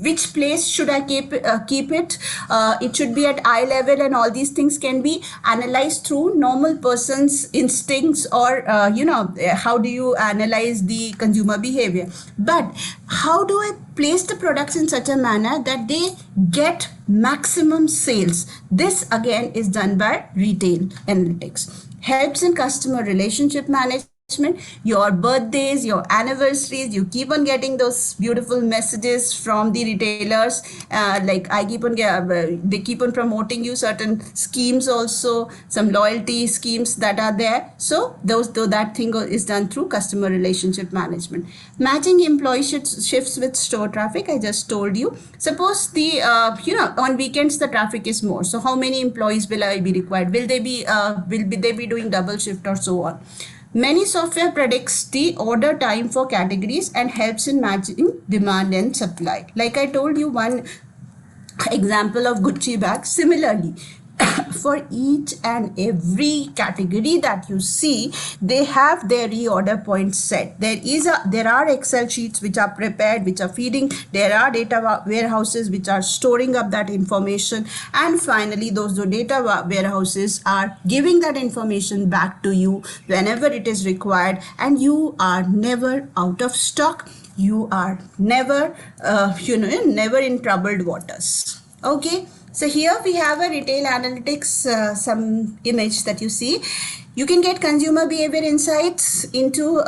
Which place should I keep it? It should be at eye level, and all these things can be analyzed through normal person's instincts, or how do you analyze the consumer behavior? But how do I place the products in such a manner that they get maximum sales? This again is done by retail analytics. Helps in customer relationship management. Your birthdays, your anniversaries, you keep on getting those beautiful messages from the retailers. Like they keep on promoting you certain schemes also, some loyalty schemes that are there. So that thing is done through customer relationship management. Matching employee shifts with store traffic. I just told you. Suppose the on weekends the traffic is more. So how many employees will I be required? Will they be doing double shift or so on? Many software predicts the order time for categories and helps in matching demand and supply. Like I told you one example of Gucci bag. Similarly, for each and every category that you see, they have their reorder points set. There are Excel sheets which are prepared, which are feeding. There are data warehouses which are storing up that information, and finally those data warehouses are giving that information back to you whenever it is required, and you are never out of stock. You are never never in troubled waters. Okay. So here we have a retail analytics, some image that you see. You can get consumer behavior insights into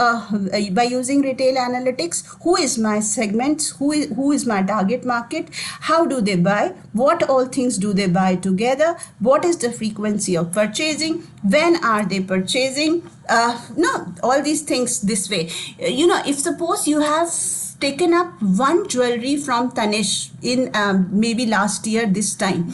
by using retail analytics. Who is my segment? Who is my target market? How do they buy? What all things do they buy together? What is the frequency of purchasing? When are they purchasing? All these things this way. If suppose you have taken up one jewelry from Tanish in maybe last year this time,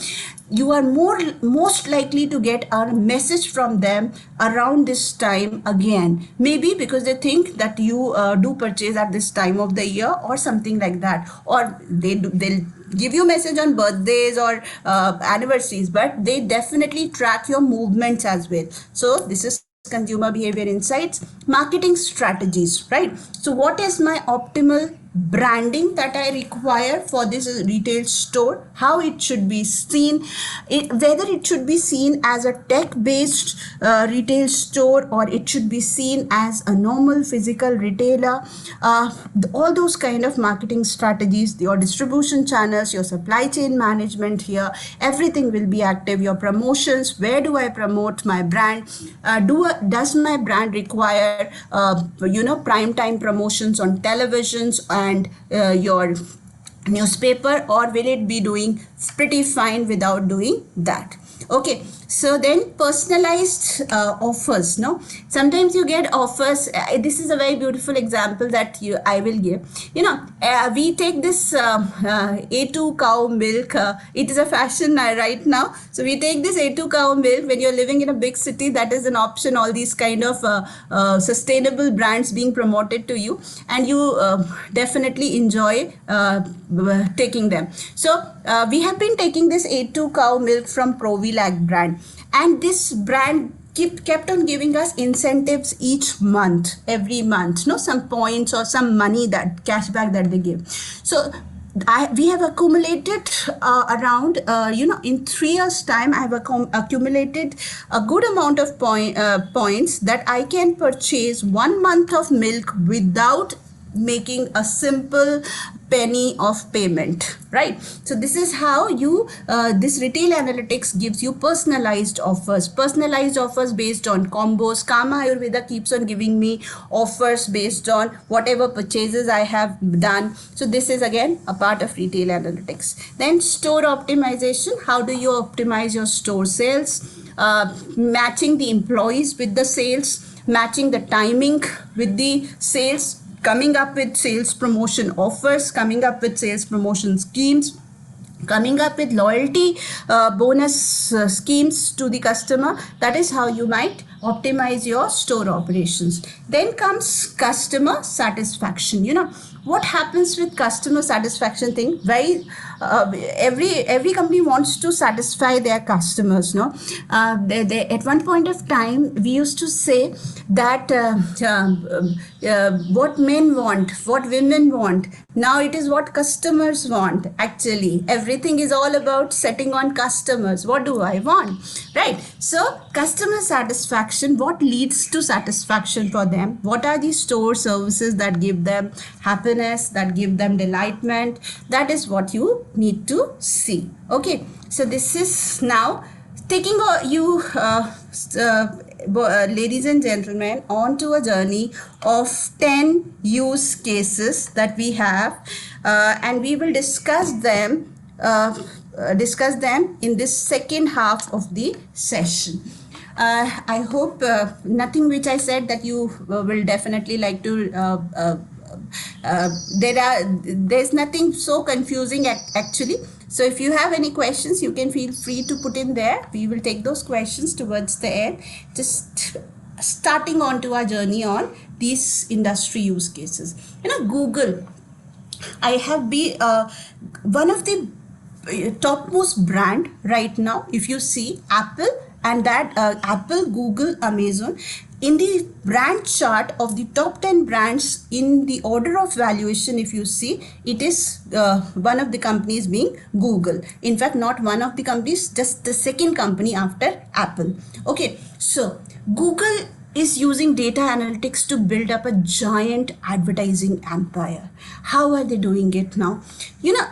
you are most likely to get a message from them around this time again, maybe because they think that you do purchase at this time of the year or something like that, or they'll give you message on birthdays or anniversaries, but they definitely track your movements as well. So this is consumer behavior insights. Marketing strategies, right? So what is my optimal branding that I require for this retail store? How it should be seen, whether it should be seen as a tech-based retail store, or it should be seen as a normal physical retailer. All those kind of marketing strategies, your distribution channels, your supply chain management here, everything will be active. Your promotions, where do I promote my brand? Does my brand require prime time promotions on televisions and your newspaper, or will it be doing pretty fine without doing that? Okay, so then personalized offers. No, sometimes you get offers. This is a very beautiful example that I will give. We take this A2 cow milk. It is a fashion right now. So we take this A2 cow milk. When you're living in a big city, that is an option. All these kind of sustainable brands being promoted to you, and you definitely enjoy taking them. So we have been taking this A2 cow milk from Provilac brand, and this brand kept on giving us incentives each month, every month, some points or some money, that cashback that they give. So we have accumulated around, in 3 years time, I have accumulated a good amount of points that I can purchase 1 month of milk without making a simple penny of payment, right? So this is how you this retail analytics gives you personalized offers based on combos. Kama Ayurveda keeps on giving me offers based on whatever purchases I have done. So this is again a part of retail analytics. Then store optimization. How do you optimize your store sales? Matching the employees with the sales, matching the timing with the sales, coming up with sales promotion offers, coming up with sales promotion schemes, coming up with loyalty bonus schemes to the customer. That is how you might optimize your store operations. Then comes customer satisfaction. What happens with customer satisfaction thing? Every company wants to satisfy their customers. At one point of time, we used to say that what men want, what women want. Now it is what customers want. Actually, everything is all about setting on customers. What do I want, right? So customer satisfaction, what leads to satisfaction for them? What are the store services that give them happiness, that give them delightment? That is what you need to see. Okay, so this is now taking you ladies and gentlemen, onto a journey of 10 use cases that we have, and we will discuss them in this second half of the session. I hope nothing which I said that you will definitely like to there's nothing so confusing actually. So if you have any questions, you can feel free to put in there. We will take those questions towards the end, just starting on to our journey on these industry use cases. Google, I have been one of the topmost brand right now. If you see Apple, and that Apple, Google, Amazon, in the brand chart of the top 10 brands in the order of valuation, if you see, it is one of the companies being Google. In fact, not one of the companies, just the second company after Apple. Okay, so Google is using data analytics to build up a giant advertising empire. How are they doing it now?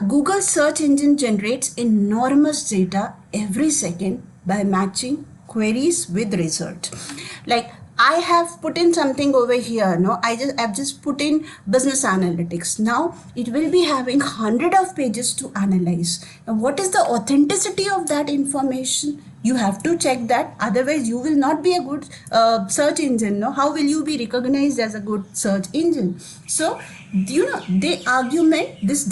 Google search engine generates enormous data every second by matching queries with result. Like, I have put in something over here. I've just put in business analytics. Now it will be having 100 of pages to analyze. Now, what is the authenticity of that information? You have to check that. Otherwise, you will not be a good search engine. How will you be recognized as a good search engine? So, they augment this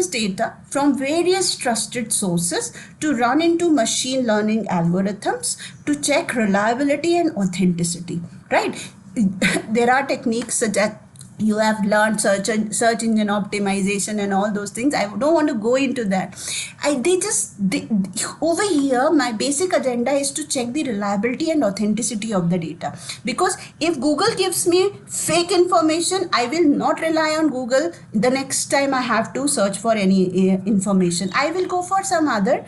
data from various trusted sources to run into machine learning algorithms to check reliability and authenticity, right? There are techniques such as you have learned search engine optimization and all those things. I don't want to go into that. Over here, my basic agenda is to check the reliability and authenticity of the data. Because if Google gives me fake information, I will not rely on Google the next time I have to search for any information. I will go for some other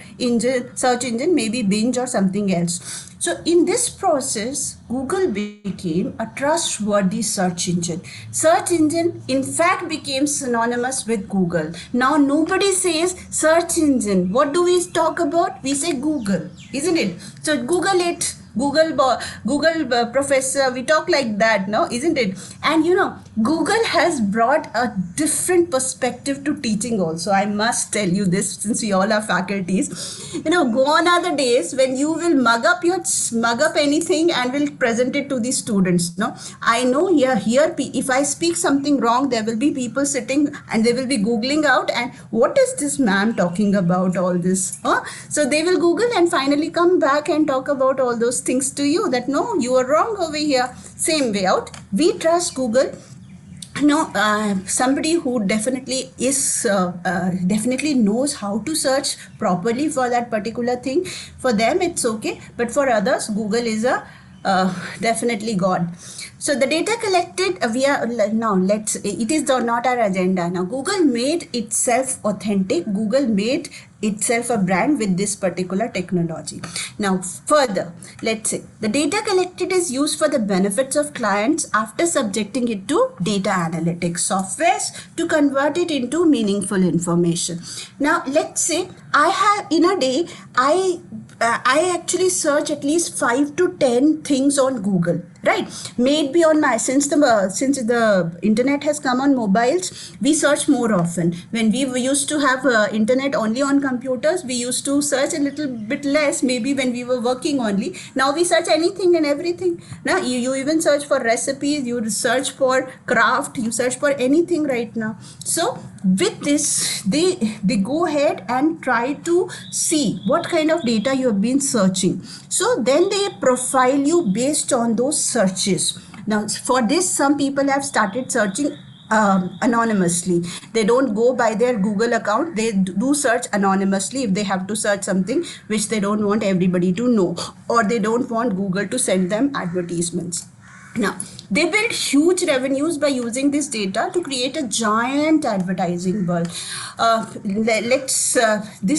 search engine, maybe Bing or something else. So in this process, Google became a trustworthy search engine. Search engine, in fact, became synonymous with Google. Now nobody says search engine. What do we talk about? We say Google, isn't it? So Google it, Google professor, we talk like that, no, isn't it? And Google has brought a different perspective to teaching also. I must tell you this, since we all are faculties. Gone are the days when you will mug up anything and will present it to the students. No, I know here if I speak something wrong, there will be people sitting and they will be googling out, and what is this ma'am talking about all this? So they will Google and finally come back and talk about all those things to you, that no, you are wrong over here. Same way out. We trust Google. Somebody who definitely knows how to search properly for that particular thing. For them, it's okay, but for others, Google is a definitely God. So the data collected, it is not our agenda. Now, Google made itself authentic. Google made itself a brand with this particular technology. Now, further, let's say the data collected is used for the benefits of clients after subjecting it to data analytics softwares to convert it into meaningful information. Now, let's say I have in a day, I actually search at least 5 to 10 things on Google, right? Maybe on my, since the internet has come on mobiles, we search more often. When we used to have internet only on computers, we used to search a little bit less, maybe when we were working only. Now we search anything and everything. Now you even search for recipes, you search for craft, you search for anything right now. So with this, they go ahead and try to see what kind of data you have been searching. So then they profile you based on those searches. Now for this, some people have started searching anonymously. They don't go by their Google account. They do search anonymously if they have to search something which they don't want everybody to know, or they don't want Google to send them advertisements. Now, they build huge revenues by using this data to create a giant advertising world. This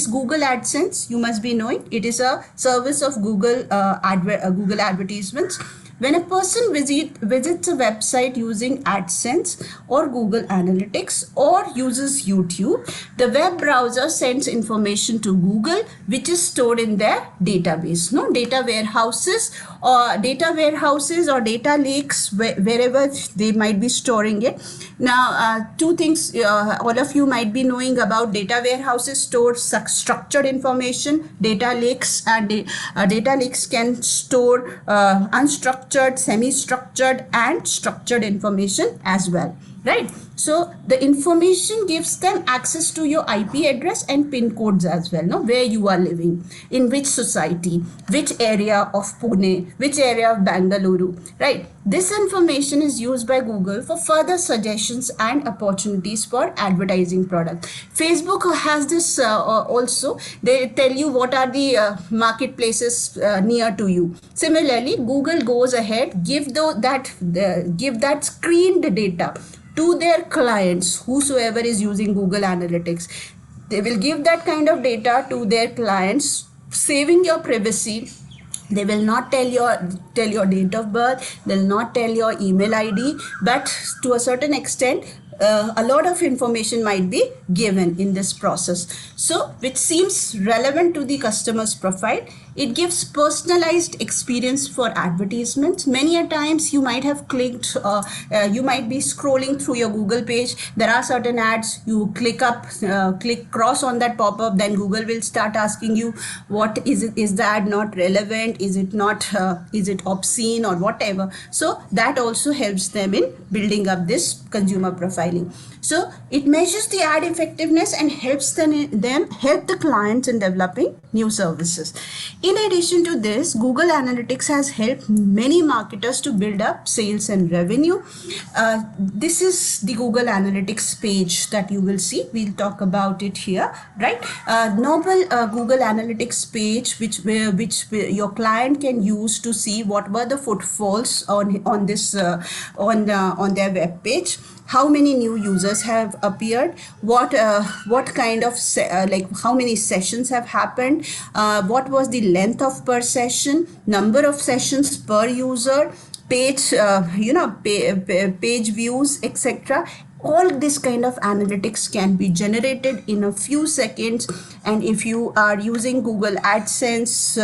Google AdSense, you must be knowing, it is a service of Google Google advertisements. When a person visits a website using AdSense or Google Analytics or uses YouTube, the web browser sends information to Google, which is stored in their database. Data warehouses or data lakes, wherever they might be storing it. Now, two things all of you might be knowing about: data warehouses store structured information, data lakes, and data lakes can store unstructured, semi-structured, and structured information as well, right? So the information gives them access to your IP address and PIN codes as well, where you are living, in which society, which area of Pune, which area of Bangalore, right? This information is used by Google for further suggestions and opportunities for advertising product. Facebook has this also. They tell you what are the marketplaces near to you. Similarly, Google goes ahead, give that screened data to their clients, whosoever is using Google Analytics. They will give that kind of data to their clients, saving your privacy. They will not tell your date of birth, they'll not tell your email ID, but to a certain extent, a lot of information might be given in this process. So, which seems relevant to the customer's profile. It gives personalized experience for advertisements. Many a times you might have clicked, you might be scrolling through your Google page. There are certain ads, you click cross on that pop-up, then Google will start asking you, what is it? Is the ad not relevant? Is it not, is it obscene or whatever? So that also helps them in building up this consumer profiling. So it measures the ad effectiveness and helps them help the clients in developing new services. In addition to this, Google Analytics has helped many marketers to build up sales and revenue. This is the Google Analytics page that you will see. We'll talk about it here, right? Normal Google Analytics page, which your client can use to see what were the footfalls on their web page. How many new users have appeared, what kind of how many sessions have happened, what was the length of per session, number of sessions per user, page page views, etc. all this kind of analytics can be generated in a few seconds. And if you are using Google AdSense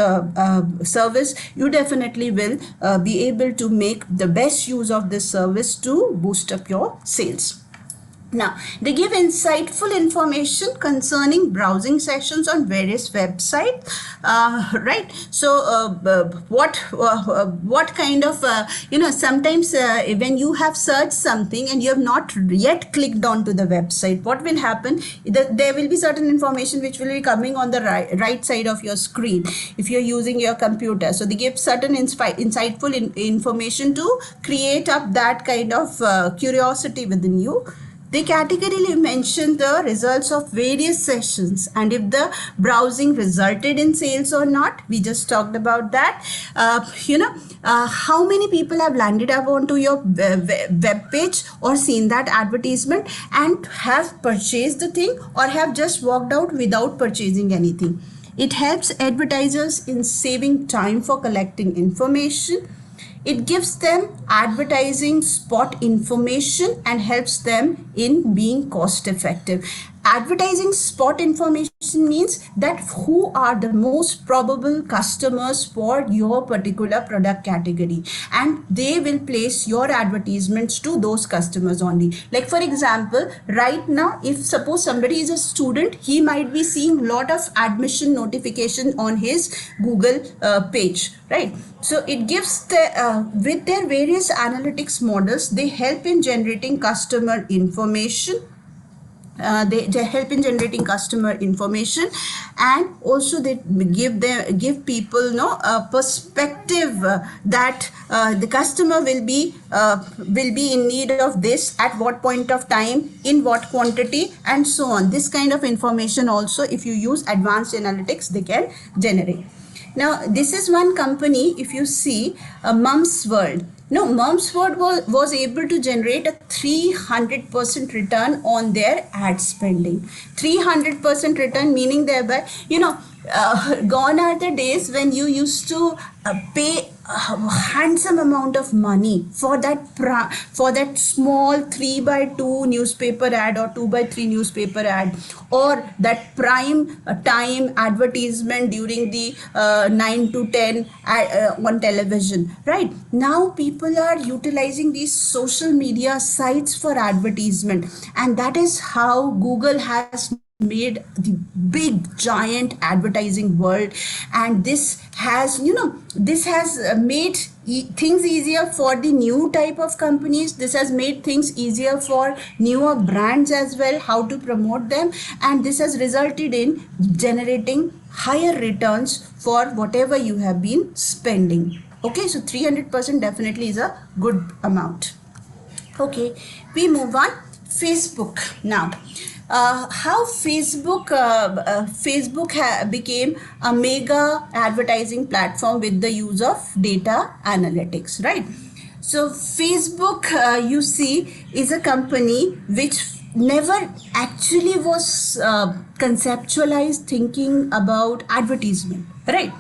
service, you definitely will be able to make the best use of this service to boost up your sales. Now, they give insightful information concerning browsing sessions on various websites, right? So, what kind of, sometimes when you have searched something and you have not yet clicked onto the website, what will happen? There will be certain information which will be coming on the right side of your screen if you're using your computer. So, they give certain insightful information to create up that kind of curiosity within you. They categorically mention the results of various sessions and if the browsing resulted in sales or not. We just talked about that. How many people have landed up onto your web page or seen that advertisement and have purchased the thing or have just walked out without purchasing anything. It helps advertisers in saving time for collecting information. It gives them advertising spot information and helps them in being cost effective. Advertising spot information means that who are the most probable customers for your particular product category, and they will place your advertisements to those customers only. Like for example, right now, if suppose somebody is a student, he might be seeing lot of admission notification on his Google page, right? So it gives with their various analytics models, they help in generating customer information. They help in generating customer information, and also they give people a perspective that the customer will be in need of this at what point of time, in what quantity, and so on. This kind of information also, if you use advanced analytics, they can generate. Now, this is one company, if you see, Mum's World. No, Mum's World was able to generate a 300% return on their ad spending. 300% return, meaning thereby, gone are the days when you used to pay a handsome amount of money for that small 3x2 newspaper ad or 2x3 newspaper ad, or that prime time advertisement during the 9 to 10 on television. Right now, people are utilizing these social media sites for advertisement, and that is how Google has made the big giant advertising world. And this has made things easier for the new type of companies. This has made things easier for newer brands as well, how to promote them, and this has resulted in generating higher returns for whatever you have been spending. Okay, so 300% definitely is a good amount. Okay, we move on. Facebook now. How Facebook became a mega advertising platform with the use of data analytics, right? So Facebook, you see, is a company which never actually was conceptualized thinking about advertisement, right?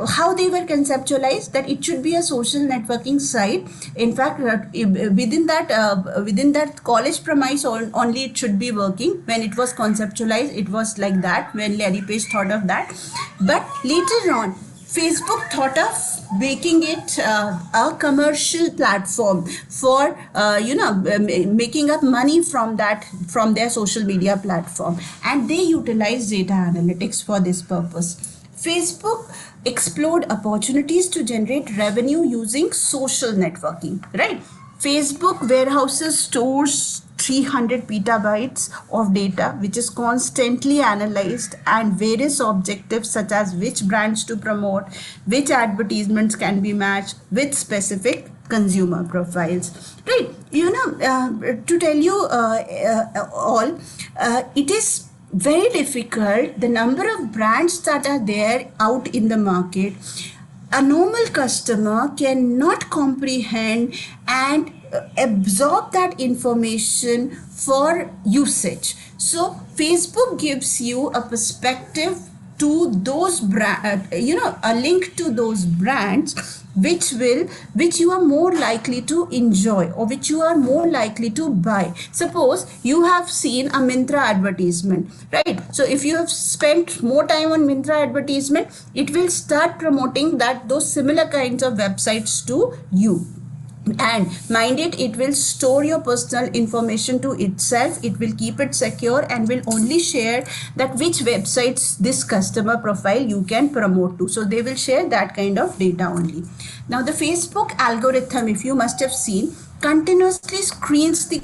How they were conceptualized, that it should be a social networking site. In fact, within that college premise only it should be working. When it was conceptualized, it was like that, when Larry Page thought of that. But later on, Facebook thought of making it a commercial platform for making up money from their social media platform, and they utilized data analytics for this purpose. Facebook explored opportunities to generate revenue using social networking, right? Facebook warehouses stores 300 petabytes of data, which is constantly analyzed, and various objectives such as which brands to promote, which advertisements can be matched with specific consumer profiles, right? To tell you all, it is very difficult. The number of brands that are there out in the market, a normal customer cannot comprehend and absorb that information for usage. So Facebook gives you a perspective to those a link to those brands, which you are more likely to enjoy, or which you are more likely to buy. Suppose you have seen a Myntra advertisement, right? So if you have spent more time on Myntra advertisement, it will start promoting those similar kinds of websites to you. And mind it will store your personal information to itself. It will keep it secure and will only share that which websites this customer profile you can promote to. So they will share that kind of data only. Now the Facebook algorithm, if you must have seen, continuously screens the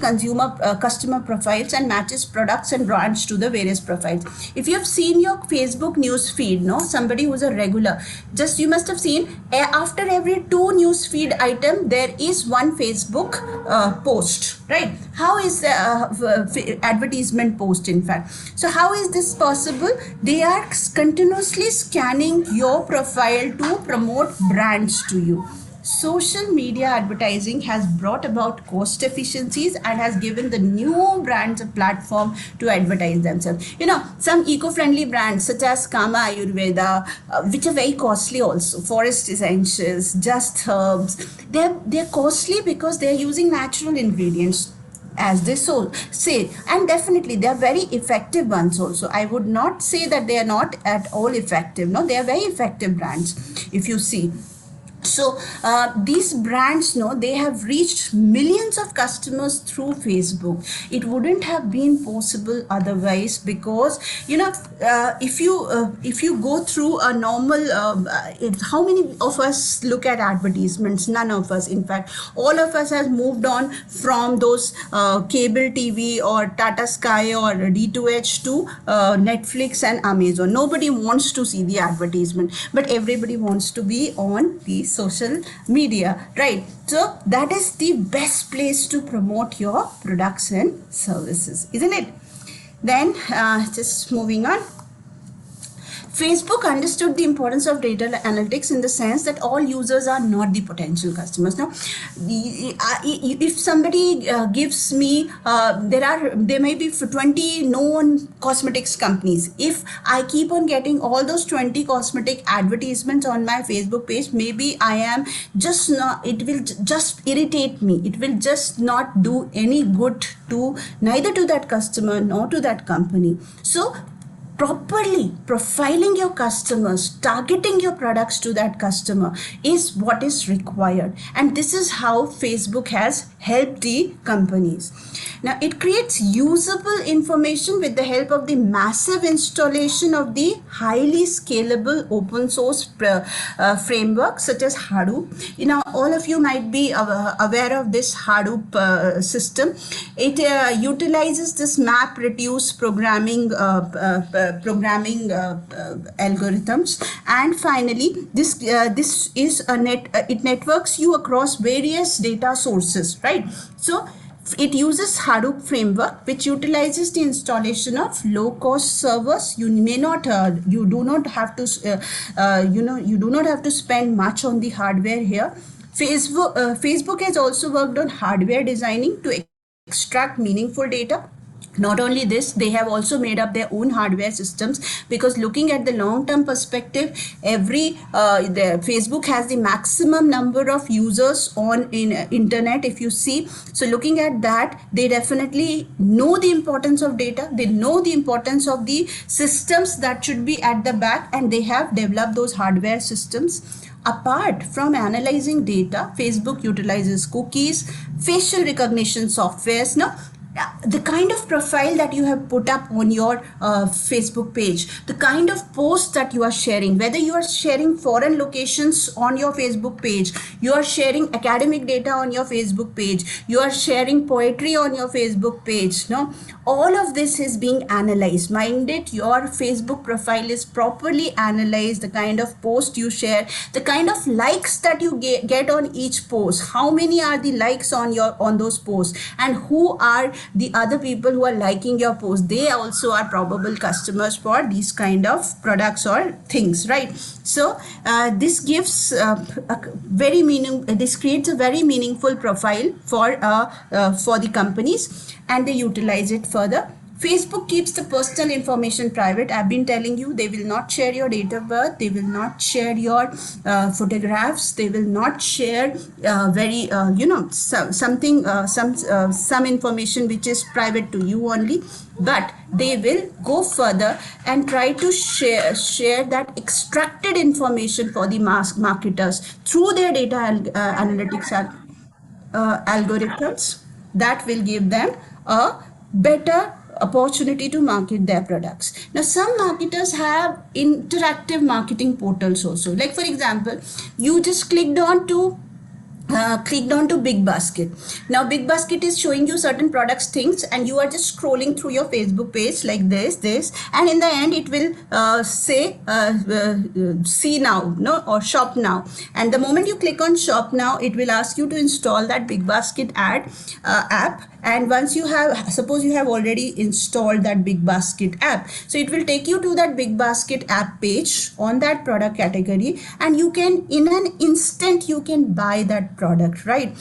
customer profiles and matches products and brands to the various profiles. If you have seen your Facebook news feed, no, somebody who's a regular, just you must have seen after every 2 news feed item there is one Facebook post, right? How is the advertisement post, in fact? So how is this possible? They are continuously scanning your profile to promote brands to you. Social media advertising has brought about cost efficiencies and has given the new brands a platform to advertise themselves. You know, some eco-friendly brands such as Kama Ayurveda, which are very costly also, Forest Essentials, Just Herbs, they're costly because they're using natural ingredients, as they say, and definitely they are very effective ones also. I would not say that they are not at all effective. No, they are very effective brands if you see. So these brands, they have reached millions of customers through Facebook. It wouldn't have been possible otherwise, because if you go through a normal how many of us look at advertisements? None of us. In fact, all of us has moved on from those cable TV or Tata Sky or D2H to Netflix and Amazon. Nobody wants to see the advertisement, but everybody wants to be on the social media, right? So that is the best place to promote your products and services, isn't it? Then just moving on. Facebook understood the importance of data analytics in the sense that all users are not the potential customers. Now, if somebody gives me, there may be 20 known cosmetics companies. If I keep on getting all those 20 cosmetic advertisements on my Facebook page, maybe I am just not, it will just irritate me. It will just not do any good to neither to that customer nor to that company. So properly profiling your customers, targeting your products to that customer is what is required. And this is how Facebook has helped the companies. Now, it creates usable information with the help of the massive installation of the highly scalable open source framework such as Hadoop. All of you might be aware of this Hadoop system. It utilizes this MapReduce programming algorithms, and finally this is it networks you across various data sources, right? So it uses Hadoop framework, which utilizes the installation of low-cost servers. You do not have to spend much on the hardware here. Facebook has also worked on hardware designing to extract meaningful data. Not only this, they have also made up their own hardware systems, because looking at the long-term perspective, Facebook has the maximum number of users on internet, if you see. So looking at that, they definitely know the importance of data. They know the importance of the systems that should be at the back, and they have developed those hardware systems. Apart from analyzing data, Facebook utilizes cookies, facial recognition softwares. Now, the kind of profile that you have put up on your Facebook page, the kind of posts that you are sharing, whether you are sharing foreign locations on your Facebook page, you are sharing academic data on your Facebook page, you are sharing poetry on your Facebook page, no? All of this is being analyzed. Mind it, your Facebook profile is properly analyzed, the kind of post you share, the kind of likes that you get on each post, how many are the likes on those posts, and who are the other people who are liking your post. They also are probable customers for these kind of products or things, right? So this gives this creates a very meaningful profile for the companies, and they utilize it further. Facebook keeps the personal information private. I've been telling you, they will not share your date of birth, they will not share your photographs, they will not share some information which is private to you only, but they will go further and try to share that extracted information for the marketers through their data analytics algorithms that will give them a better opportunity to market their products. Now, some marketers have interactive marketing portals also. Like for example, you just clicked on to Big Basket. Now Big Basket is showing you certain products things, and you are just scrolling through your Facebook page like this, and in the end it will say see now, no, or shop now. And the moment you click on shop now, it will ask you to install that Big Basket app. And once you have, suppose you have already installed that Big Basket app, so it will take you to that Big Basket app page on that product category, and you can, in an instant, you can buy that product, right?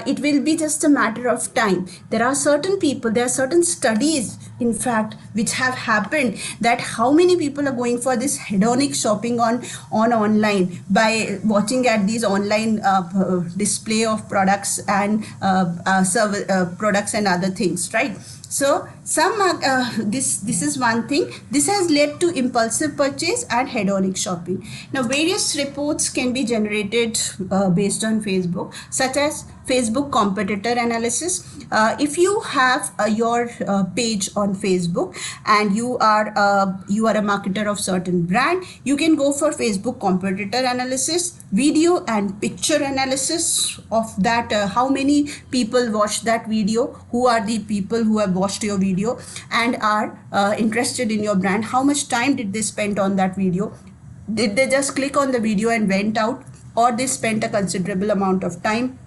It will be just a matter of time. There are certain people, there are certain studies, in fact, which have happened, that how many people are going for this hedonic shopping on online by watching at these online display of products and products and other things, right? So this is one thing. This has led to impulsive purchase and hedonic shopping. Now various reports can be generated based on Facebook, such as Facebook competitor analysis. If you have your page on Facebook and you are a marketer of certain brand, you can go for Facebook competitor analysis, video and picture analysis of that, how many people watched that video, who are the people who have watched your video and are interested in your brand, how much time did they spend on that video, did they just click on the video and went out, or they spent a considerable amount of time.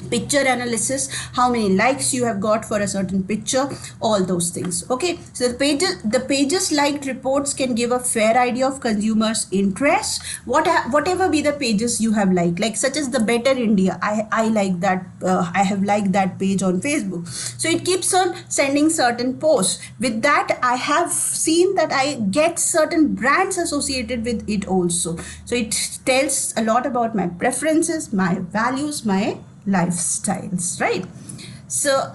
Picture analysis, how many likes you have got for a certain picture, all those things. Okay, so the pages liked reports can give a fair idea of consumers' interest, whatever be the pages you have liked, like such as the Better India. I like that, I have liked that page on Facebook, so it keeps on sending certain posts. With that, I have seen that I get certain brands associated with it also, so it tells a lot about my preferences, my values, my lifestyles, right? So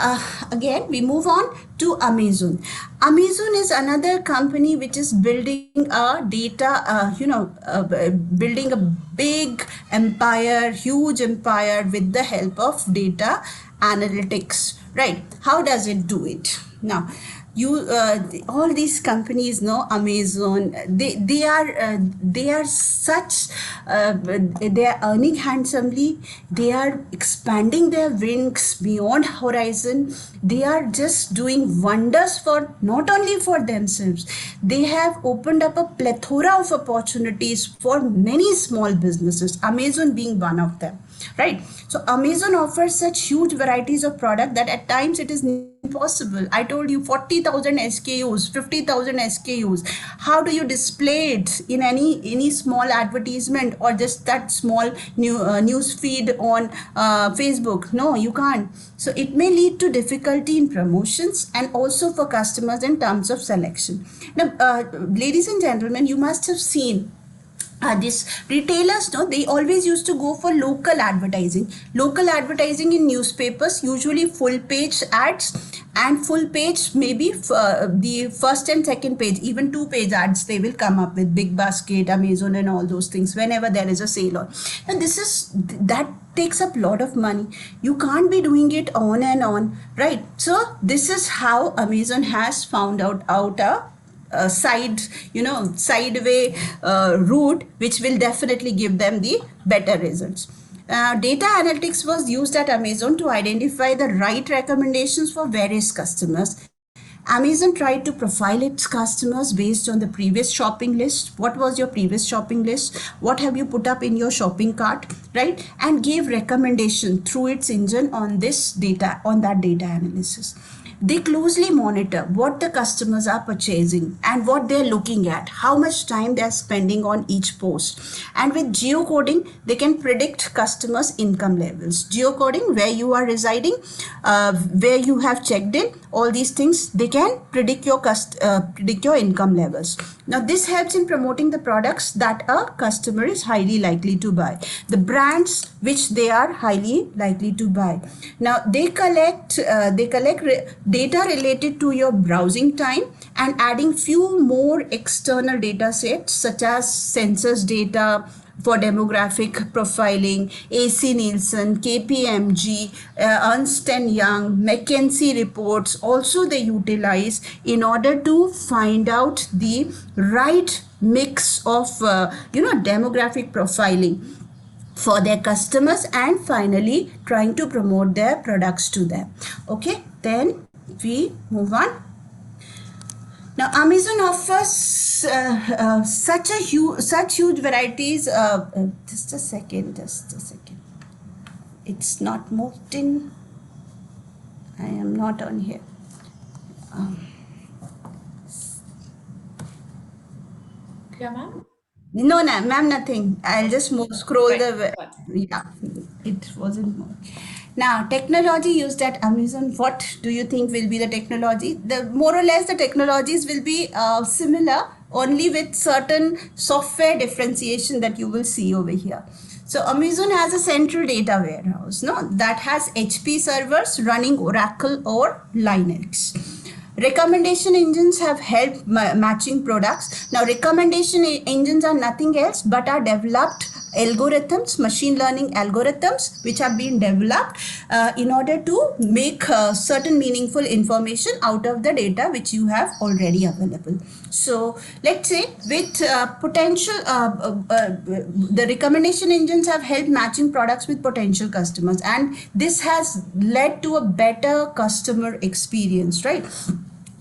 again, we move on to Amazon. Amazon is another company which is building a building a big empire, huge empire with the help of data analytics, right? How does it do it? Now, all these companies know Amazon, they are such, they are earning handsomely, they are expanding their wings beyond horizon, they are just doing wonders for not only for themselves, they have opened up a plethora of opportunities for many small businesses, Amazon being one of them, right? So Amazon offers such huge varieties of product that at times it is impossible. I told you 40,000 SKUs, 50,000 SKUs. How do you display it in any small advertisement or just that small news feed on Facebook? No, you can't. So it may lead to difficulty in promotions and also for customers in terms of selection. Now, ladies and gentlemen, you must have seen these retailers, no, they always used to go for local advertising in newspapers, usually full page ads, and full page, maybe the first and second page, even 2-page ads they will come up with, Big Basket, Amazon and all those things whenever there is a sale on. And that takes up a lot of money. You can't be doing it on and on, right? So this is how Amazon has found out a sideway route which will definitely give them the better results. Data analytics was used at Amazon to identify the right recommendations for various customers. Amazon tried to profile its customers based on the previous shopping list. What was your previous shopping list? What have you put up in your shopping cart, right? And gave recommendation through its engine on this data, on that data analysis. They closely monitor what the customers are purchasing and what they're looking at, how much time they're spending on each post. And with geocoding, they can predict customers' income levels. Geocoding, where you are residing, where you have checked in, all these things, they can predict your income levels. Now this helps in promoting the products that a customer is highly likely to buy, the brands which they are highly likely to buy. Now they collect data related to your browsing time and adding few more external data sets such as census data for demographic profiling, AC Nielsen, KPMG, Ernst & Young, McKinsey reports also they utilize in order to find out the right mix of demographic profiling for their customers, and finally trying to promote their products to them. Okay, then we move on. Now Amazon offers such huge varieties. Just a second. It's not moved in. I am not on here. Yeah, ma'am. No, ma'am, nothing. I'll just scroll Right. the. Yeah, it wasn't more. Now, technology used at Amazon. What do you think will be the technology? More or less the technologies will be similar, only with certain software differentiation that you will see over here. So Amazon has a central data warehouse, that has HP servers running Oracle or Linux. Recommendation engines have helped matching products. Now, recommendation engines are nothing else but are developed algorithms, machine learning algorithms, which have been developed in order to make certain meaningful information out of the data which you have already available. So let's say with the recommendation engines have helped matching products with potential customers, and this has led to a better customer experience, right?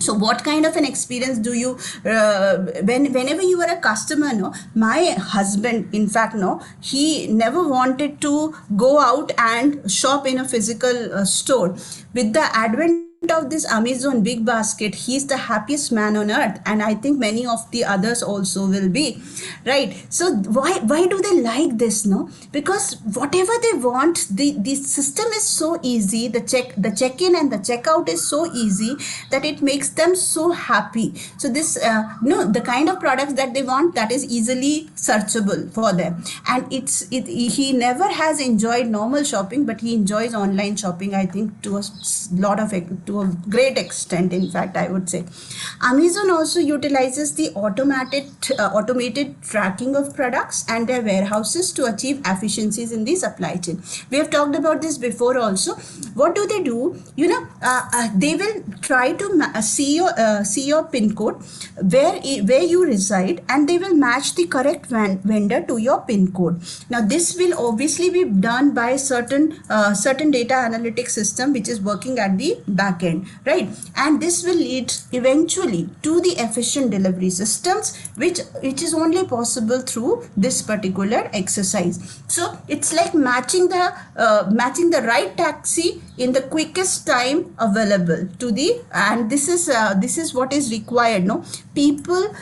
So what kind of an experience do you, whenever you are a customer, my husband, in fact, he never wanted to go out and shop in a physical store. With the advent of this Amazon big basket, he's the happiest man on earth, and I think many of the others also will be, right? So why do they like this? Because whatever they want, the system is so easy, the check-in and the checkout is so easy that it makes them so happy. So this the kind of products that they want, that is easily searchable for them, and he never has enjoyed normal shopping, but he enjoys online shopping, I think, to a great extent. In fact, I would say Amazon also utilizes the automated tracking of products and their warehouses to achieve efficiencies in the supply chain. We have talked about this before also. What do? They will try to see your PIN code where you reside, and they will match the correct vendor to your PIN code. Now this will obviously be done by certain data analytics system which is working at the back end, right? And this will lead eventually to the efficient delivery systems, which is only possible through this particular exercise. So it's like matching the right taxi in the quickest time available to the, and this is what is required. People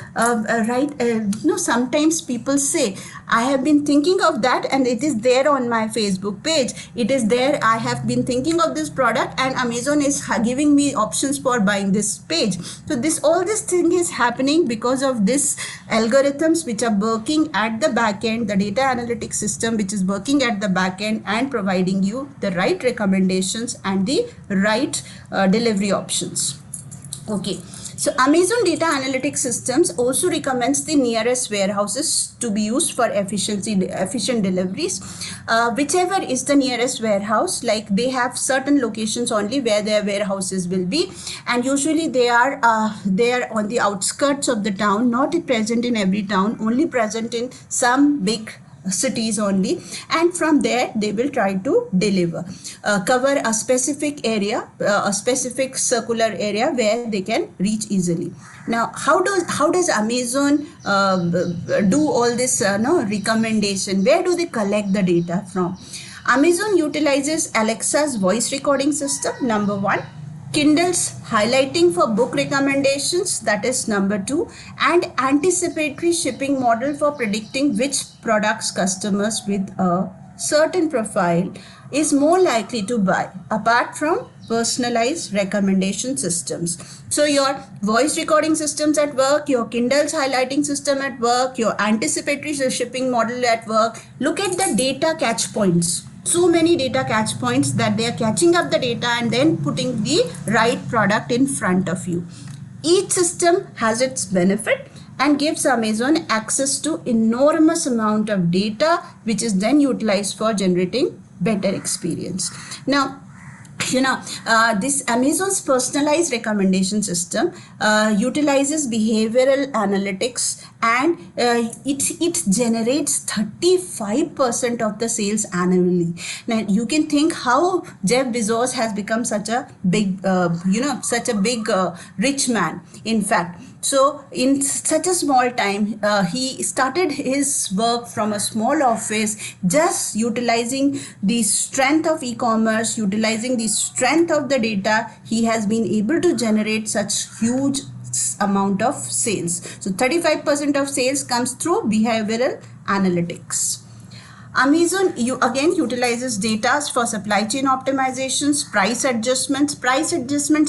sometimes people say, I have been thinking of that, and it is there on my Facebook page. It is there. I have been thinking of this product, and Amazon is giving me options for buying this page. So all this thing is happening because of this algorithms which are working at the back end, the data analytics system which is working at the back end and providing you the right recommendations and the right delivery options. Okay. So Amazon data analytics systems also recommends the nearest warehouses to be used for efficient deliveries. Whichever is the nearest warehouse, like they have certain locations only where their warehouses will be, and usually they are on the outskirts of the town, not present in every town, only present in some big cities only, and from there they will try to deliver, cover a specific area, a specific circular area where they can reach easily. Now how does Amazon do all this recommendation? Where do they collect the data from? Amazon utilizes Alexa's voice recording system, number 1. Kindle's highlighting for book recommendations, that is number 2, and anticipatory shipping model for predicting which products customers with a certain profile is more likely to buy, apart from personalized recommendation systems. So your voice recording systems at work, your Kindle's highlighting system at work, your anticipatory shipping model at work, look at the data catch points. So many data catch points that they are catching up the data and then putting the right product in front of you. Each system has its benefit and gives Amazon access to enormous amount of data, which is then utilized for generating better experience. Now, this Amazon's personalized recommendation system utilizes behavioral analytics, and it generates 35% of the sales annually. Now you can think how Jeff Bezos has become such a big rich man, in fact. So in such a small time, he started his work from a small office, just utilizing the strength of e-commerce, utilizing the strength of the data. He has been able to generate such huge amount of sales. So 35% of sales comes through behavioral analytics. Amazon again utilizes data for supply chain optimizations, price adjustments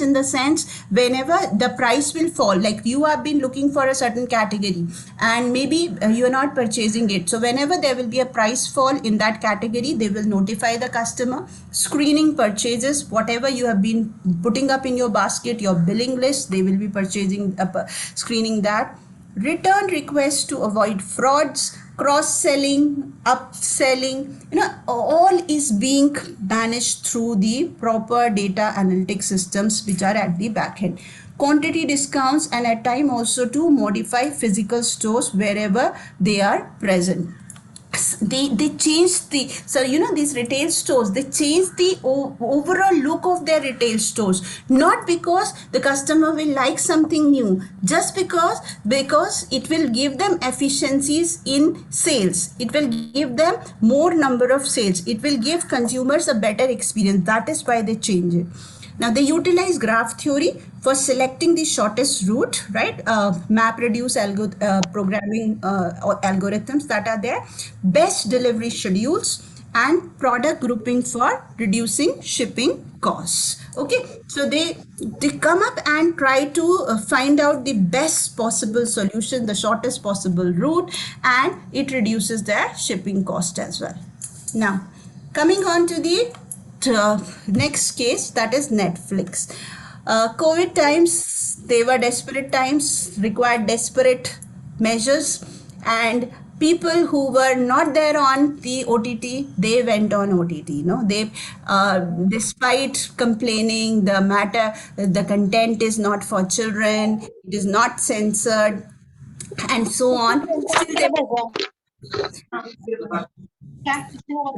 in the sense whenever the price will fall, like you have been looking for a certain category and maybe you are not purchasing it. So whenever there will be a price fall in that category, they will notify the customer, screening purchases, whatever you have been putting up in your basket, your billing list, they will be purchasing, screening that. Return requests to avoid frauds, cross-selling, upselling, all is being managed through the proper data analytics systems which are at the back end. Quantity discounts, and at time also to modify physical stores wherever they are present. They changed these retail stores, they changed the overall look of their retail stores, not because the customer will like something new, just because it will give them efficiencies in sales, it will give them more number of sales, it will give consumers a better experience. That is why they change it. Now they utilize graph theory for selecting the shortest route, right? Map reduce programming algorithms that are there, best delivery schedules, and product grouping for reducing shipping costs. Okay, so they come up and try to find out the best possible solution, the shortest possible route, and it reduces their shipping cost as well. Now, coming on to the next case, that is Netflix. COVID times, they were desperate times, required desperate measures, and people who were not there on the OTT, they went on OTT. They, despite complaining the content is not for children, it is not censored, and so on. Still they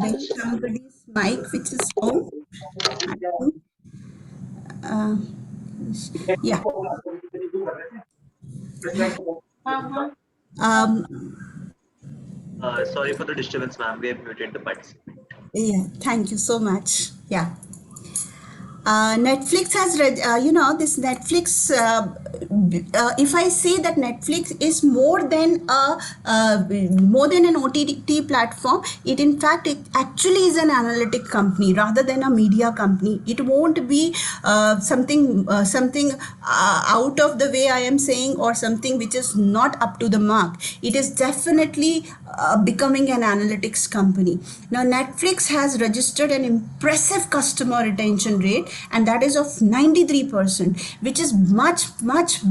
there's somebody's mic which is on. Yeah. Sorry for the disturbance, ma'am. We have muted the participant. Yeah. Thank you so much. Yeah. Netflix has this Netflix. If I say that Netflix is more than an OTT platform, it actually is an analytic company rather than a media company. It won't be something out of the way I am saying, or something which is not up to the mark. It is definitely becoming an analytics company. Now Netflix has registered an impressive customer retention rate, and that is of 93%, which is much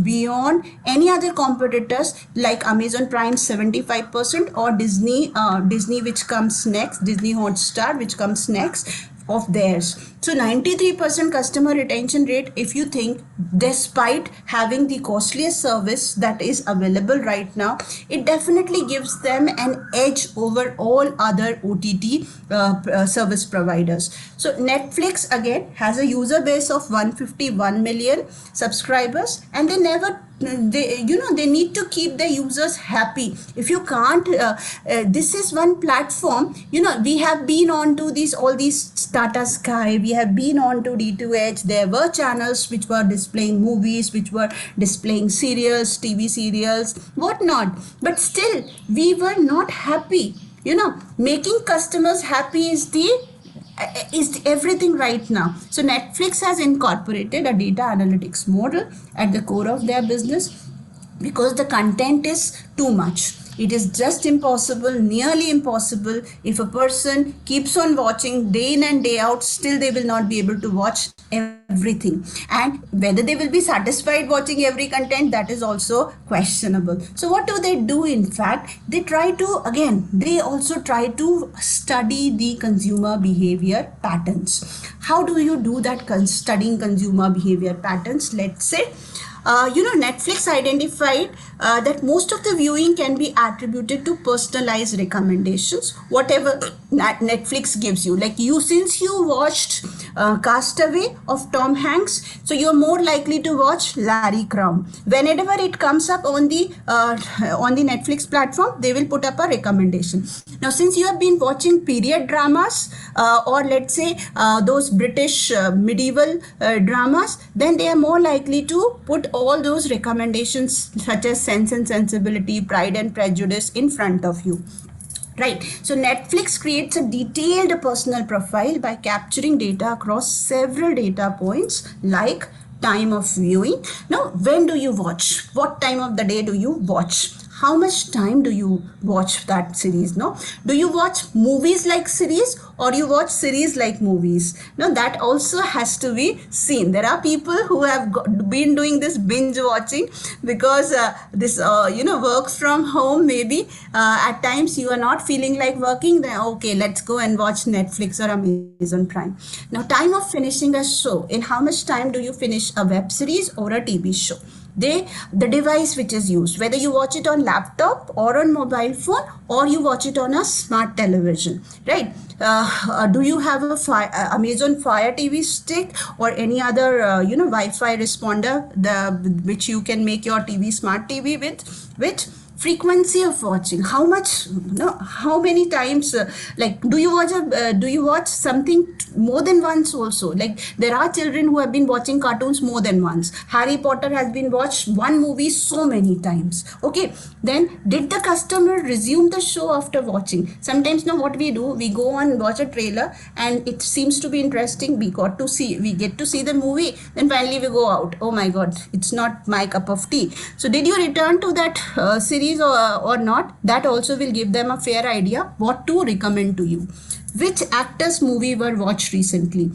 beyond any other competitors like Amazon Prime 75%, or Disney which comes next, Disney Hotstar which comes next of theirs. So 93% customer retention rate, if you think, despite having the costliest service that is available right now, it definitely gives them an edge over all other OTT service providers. So Netflix again has a user base of 151 million subscribers, and they need to keep the users happy. If you can't, this is one platform, we have been on to all these Tata Sky, we have been on to D2H, there were channels which were displaying movies, which were displaying serials, TV serials, whatnot, but still we were not happy. making customers happy is everything right now. So Netflix has incorporated a data analytics model at the core of their business because the content is too much. It is just impossible, nearly impossible. If a person keeps on watching day in and day out, still they will not be able to watch everything. And whether they will be satisfied watching every content, that is also questionable. So what do? In fact, they also try to study the consumer behavior patterns. How do you do that studying consumer behavior patterns? Let's say, Netflix identified that most of the viewing can be attributed to personalized recommendations, whatever Netflix gives you. Like since you watched Castaway of Tom Hanks, so you're more likely to watch Larry Crown. Whenever it comes up on the Netflix platform, they will put up a recommendation. Now, since you have been watching period dramas or let's say those British medieval dramas, then they are more likely to put all those recommendations such as Sense and Sensibility, Pride and Prejudice in front of you. Right. So Netflix creates a detailed personal profile by capturing data across several data points like time of viewing. Now, when do you watch? What time of the day do you watch? How much time do you watch that series? No, do you watch movies like series or you watch series like movies? No, that also has to be seen. There are people who have been doing this binge watching because this works from home. Maybe at times you are not feeling like working. Then okay, let's go and watch Netflix or Amazon Prime. Now, time of finishing a show. In how much time do you finish a web series or a TV show? The device which is used, whether you watch it on laptop or on mobile phone or you watch it on a smart television, right? Do you have a Amazon Fire TV stick or any other Wi-Fi responder which you can make your TV smart TV with? Frequency of watching, how many times, do you watch something more than once also? Like there are children who have been watching cartoons more than once. Harry Potter has been watched one movie so many times. Okay, then did the customer resume the show after watching? Sometimes what we do, we go and watch a trailer and it seems to be interesting. We get to see the movie, then finally we go out. Oh my god, it's not my cup of tea. So did you return to that series or not? That also will give them a fair idea what to recommend to you. Which actors movie were watched recently?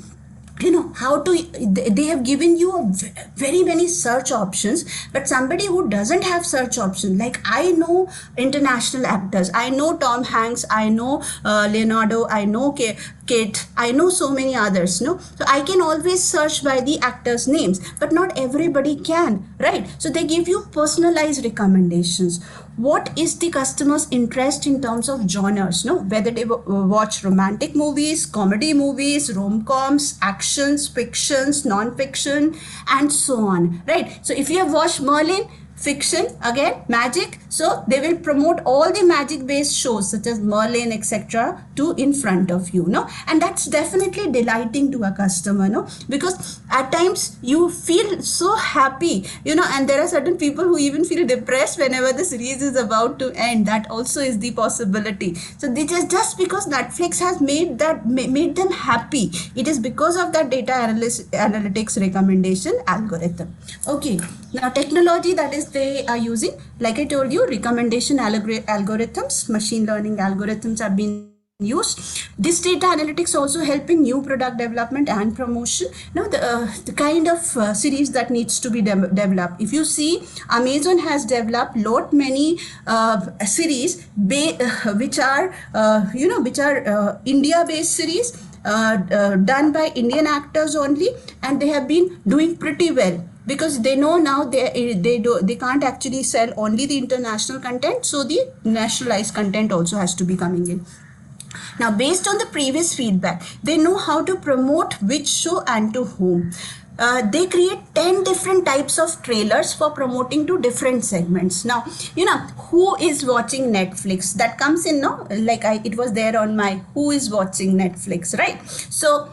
They have given you very many search options, but somebody who doesn't have search option, like I know international actors, I know Tom Hanks, I know Leonardo, I know Kate, I know so many others, so I can always search by the actors' names, but not everybody can, right? So they give you personalized recommendations. What is the customer's interest in terms of genres? Whether they watch romantic movies, comedy movies, rom-coms, actions, fictions, non-fiction, and so on, right? So if you have watched Merlin, fiction, again magic, so they will promote all the magic based shows such as Merlin, etc. to in front of you, and that's definitely delighting to a customer, because at times you feel so happy, and there are certain people who even feel depressed whenever the series is about to end. That also is the possibility. So this is just because Netflix has made them happy. It is because of that data analytics recommendation algorithm. Okay, now technology that is they are using, like I told you, recommendation algorithms, machine learning algorithms have been used. This data analytics also help in new product development and promotion. The kind of series that needs to be developed. If you see, Amazon has developed lot many series which are India based series done by Indian actors only, and they have been doing pretty well, because they know now they can't actually sell only the international content, so the nationalized content also has to be coming in. Now, based on the previous feedback, they know how to promote which show and to whom. they create 10 different types of trailers for promoting to different segments. Now, who is watching Netflix? That comes in, no? Like it was there on my who is watching Netflix, right? So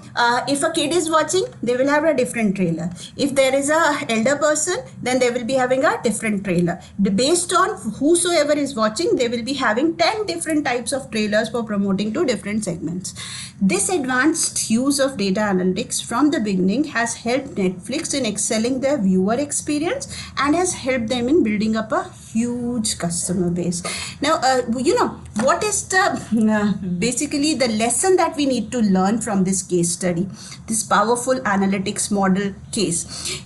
if a kid is watching, they will have a different trailer. If there is a elder person, then they will be having a different trailer. Based on whosoever is watching, they will be having 10 different types of trailers for promoting to different segments. This advanced use of data analytics from the beginning has helped Netflix in excelling their viewer experience and has helped them in building up a huge customer base. Now, what is the basically the lesson that we need to learn from this case study, this powerful analytics model case?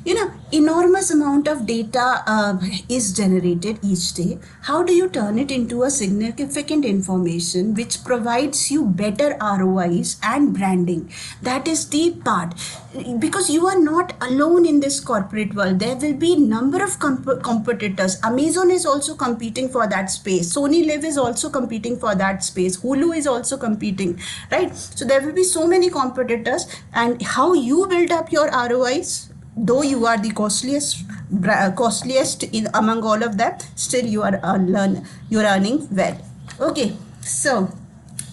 Enormous amount of data is generated each day. How do you turn it into a significant information which provides you better ROIs and branding? That is the part, because you are not alone in this corporate world. There will be number of competitors. Amazon is also competing for that space. Sony Live is also competing for that space. Hulu is also competing, right? So there will be so many competitors, and how you build up your ROIs, though you are the costliest in among all of them, still you are you're earning well. Okay, so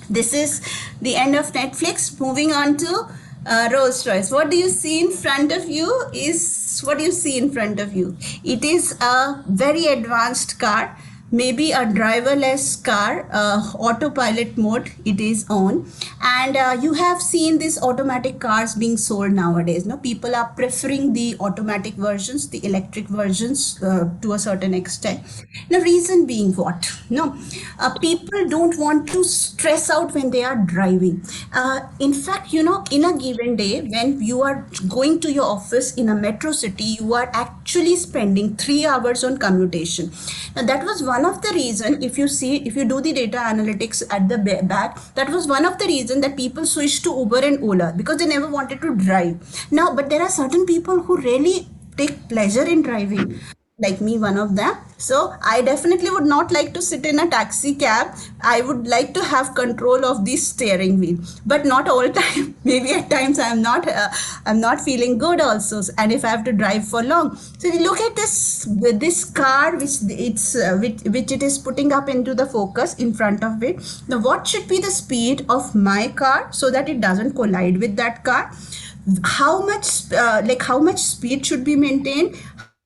this is the end of Netflix. Moving on to Rolls-Royce. What do you see in front of you? It is a very advanced car, maybe a driverless car, autopilot mode it is on, and you have seen these automatic cars being sold nowadays. No, people are preferring the automatic versions, the electric versions to a certain extent. The reason being what? No, people don't want to stress out when they are driving. In fact, in a given day, when you are going to your office in a metro city, you are actually spending 3 hours on commutation. Now, that was one of the reason, if you do the data analytics at the back, that was one of the reason that people switched to Uber and Ola, because they never wanted to drive. Now, but there are certain people who really take pleasure in driving, like me, one of them. So I definitely would not like to sit in a taxi cab. I would like to have control of the steering wheel, but not all time. Maybe at times I'm not feeling good also, and if I have to drive for long. So you look at this car which it is putting up into the focus in front of it. Now, what should be the speed of my car so that it doesn't collide with that car? How much speed should be maintained?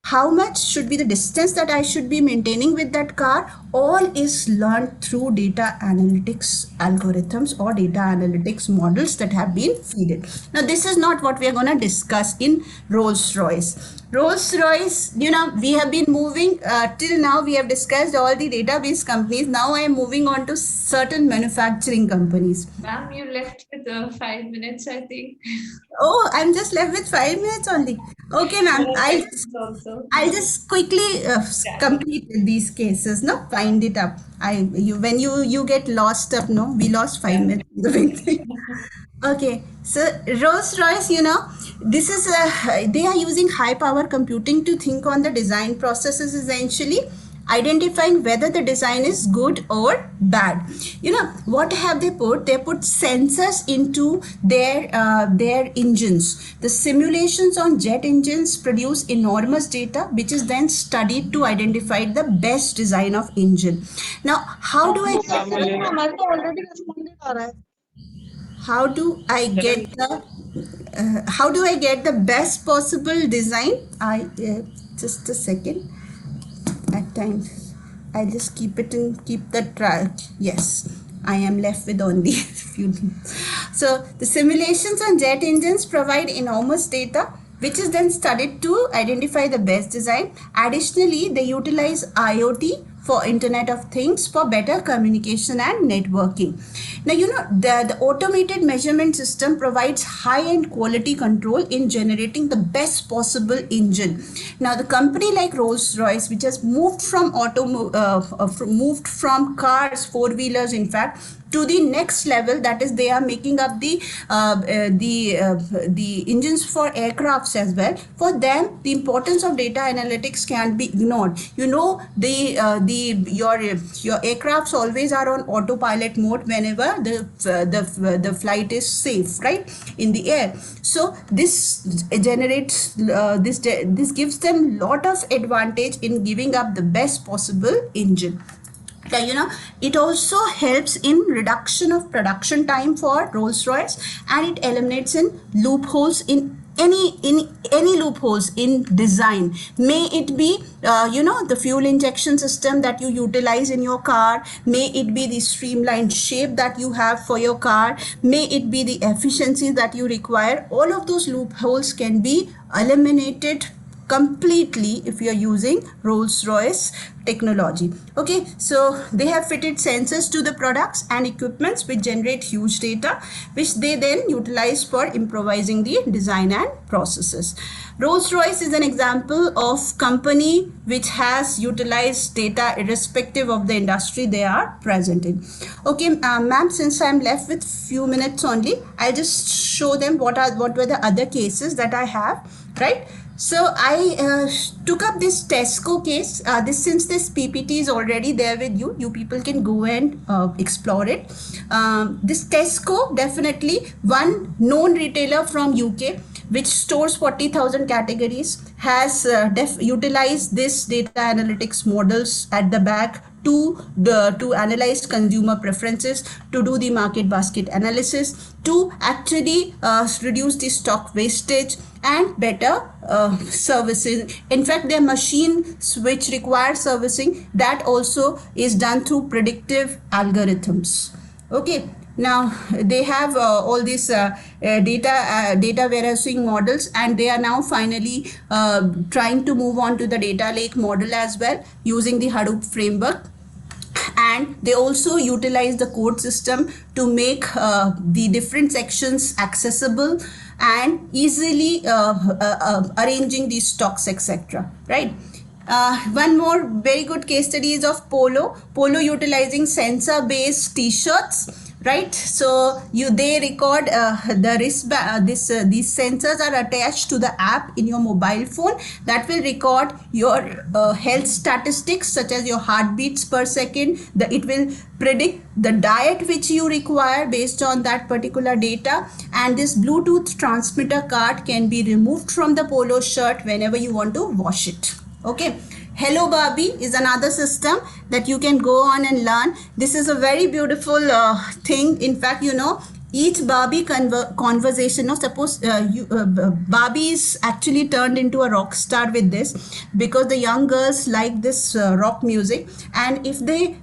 How much should be the distance that I should be maintaining with that car? All is learned through data analytics algorithms or data analytics models that have been fed. Now, this is not what we are going to discuss in Rolls-Royce. Rolls-Royce, we have been moving till now. We have discussed all the database companies. Now I am moving on to certain manufacturing companies. Ma'am, you left with 5 minutes, I think. Oh, I'm just left with 5 minutes only. Okay, ma'am. I'll just quickly complete these cases. No, find it up. When you get lost up. No, we lost 5 minutes. Okay, so Rolls-Royce, this is they are using high power computing to think on the design processes, essentially identifying whether the design is good or bad. What have they put? They put sensors into their engines. The simulations on jet engines produce enormous data, which is then studied to identify the best design of engine. Now, how do I get the best possible design? Just a second. At times I just keep the track. Yes, I am left with only few. So the simulations on jet engines provide enormous data, which is then studied to identify the best design. Additionally, they utilize IoT for Internet of Things for better communication and networking. Now, the automated measurement system provides high-end quality control in generating the best possible engine. Now, the company like Rolls-Royce, which has moved from cars, four-wheelers, in fact, to the next level, that is, they are making up the engines for aircrafts as well. For them, the importance of data analytics can't be ignored. The your aircrafts always are on autopilot mode whenever the flight is safe, right, in the air. So this generates this gives them lot of advantage in giving up the best possible engine. It also helps in reduction of production time for Rolls-Royce, and it eliminates in loopholes in any loopholes in design. May it be the fuel injection system that you utilize in your car, may it be the streamlined shape that you have for your car, may it be the efficiency that you require. All of those loopholes can be eliminated completely if you're using Rolls-Royce technology. Okay, so they have fitted sensors to the products and equipments which generate huge data, which they then utilize for improvising the design and processes. Rolls-Royce is an example of company which has utilized data irrespective of the industry they are present in. Okay, ma'am, since I'm left with few minutes only, I'll just show them what were the other cases that I have, right? So I took up this Tesco case. Since this PPT is already there with you, you people can go and explore it. This Tesco, definitely one known retailer from UK, which stores 40,000 categories, has utilized this data analytics models at the back to analyze consumer preferences, to do the market basket analysis, to actually reduce the stock wastage and better servicing. In fact, their machines which require servicing, that also is done through predictive algorithms. Okay. Now they have all these data warehousing models, and they are now finally trying to move on to the data lake model as well using the Hadoop framework. And they also utilize the code system to make the different sections accessible and easily arranging these stocks, etc. Right. One more very good case study is of Polo utilizing sensor based t-shirts, right? So they record the wristband. These sensors are attached to the app in your mobile phone that will record your health statistics such as your heartbeats per second. It will predict the diet which you require based on that particular data, and this Bluetooth transmitter card can be removed from the Polo shirt whenever you want to wash it. Okay. Hello Barbie is another system that you can go on and learn. This is a very beautiful thing. In fact, each Barbie conversation, suppose Barbie is actually turned into a rock star with this, because the young girls like this rock music, and if they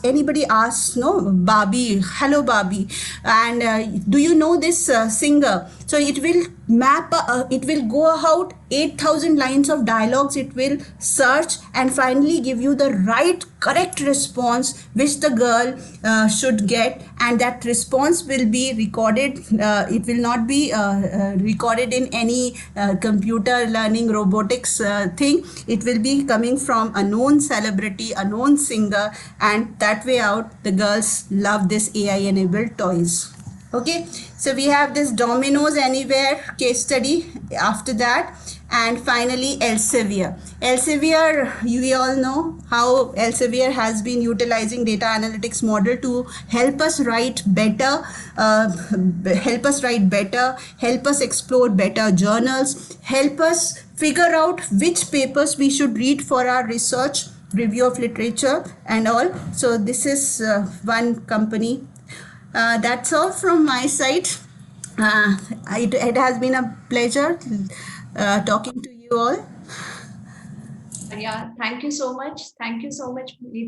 anybody asks, Barbie, hello Barbie, and do you know this singer? So it will map, it will go out 8,000 lines of dialogues, it will search and finally give you the right correct response which the girl should get, and that response will be recorded. It will not be recorded in any computer learning robotics thing. It will be coming from a known celebrity, a known singer, and that way out the girls love this AI enabled toys. Okay, so we have this Domino's Anywhere case study after that, and finally Elsevier. Elsevier, we all know how Elsevier has been utilizing data analytics model to help us write better, help us explore better journals, help us figure out which papers we should read for our research, review of literature and all. So this is one company. That's all from my side. It has been a pleasure talking to you all. Yeah, thank you so much. Thank you so much, Neetu.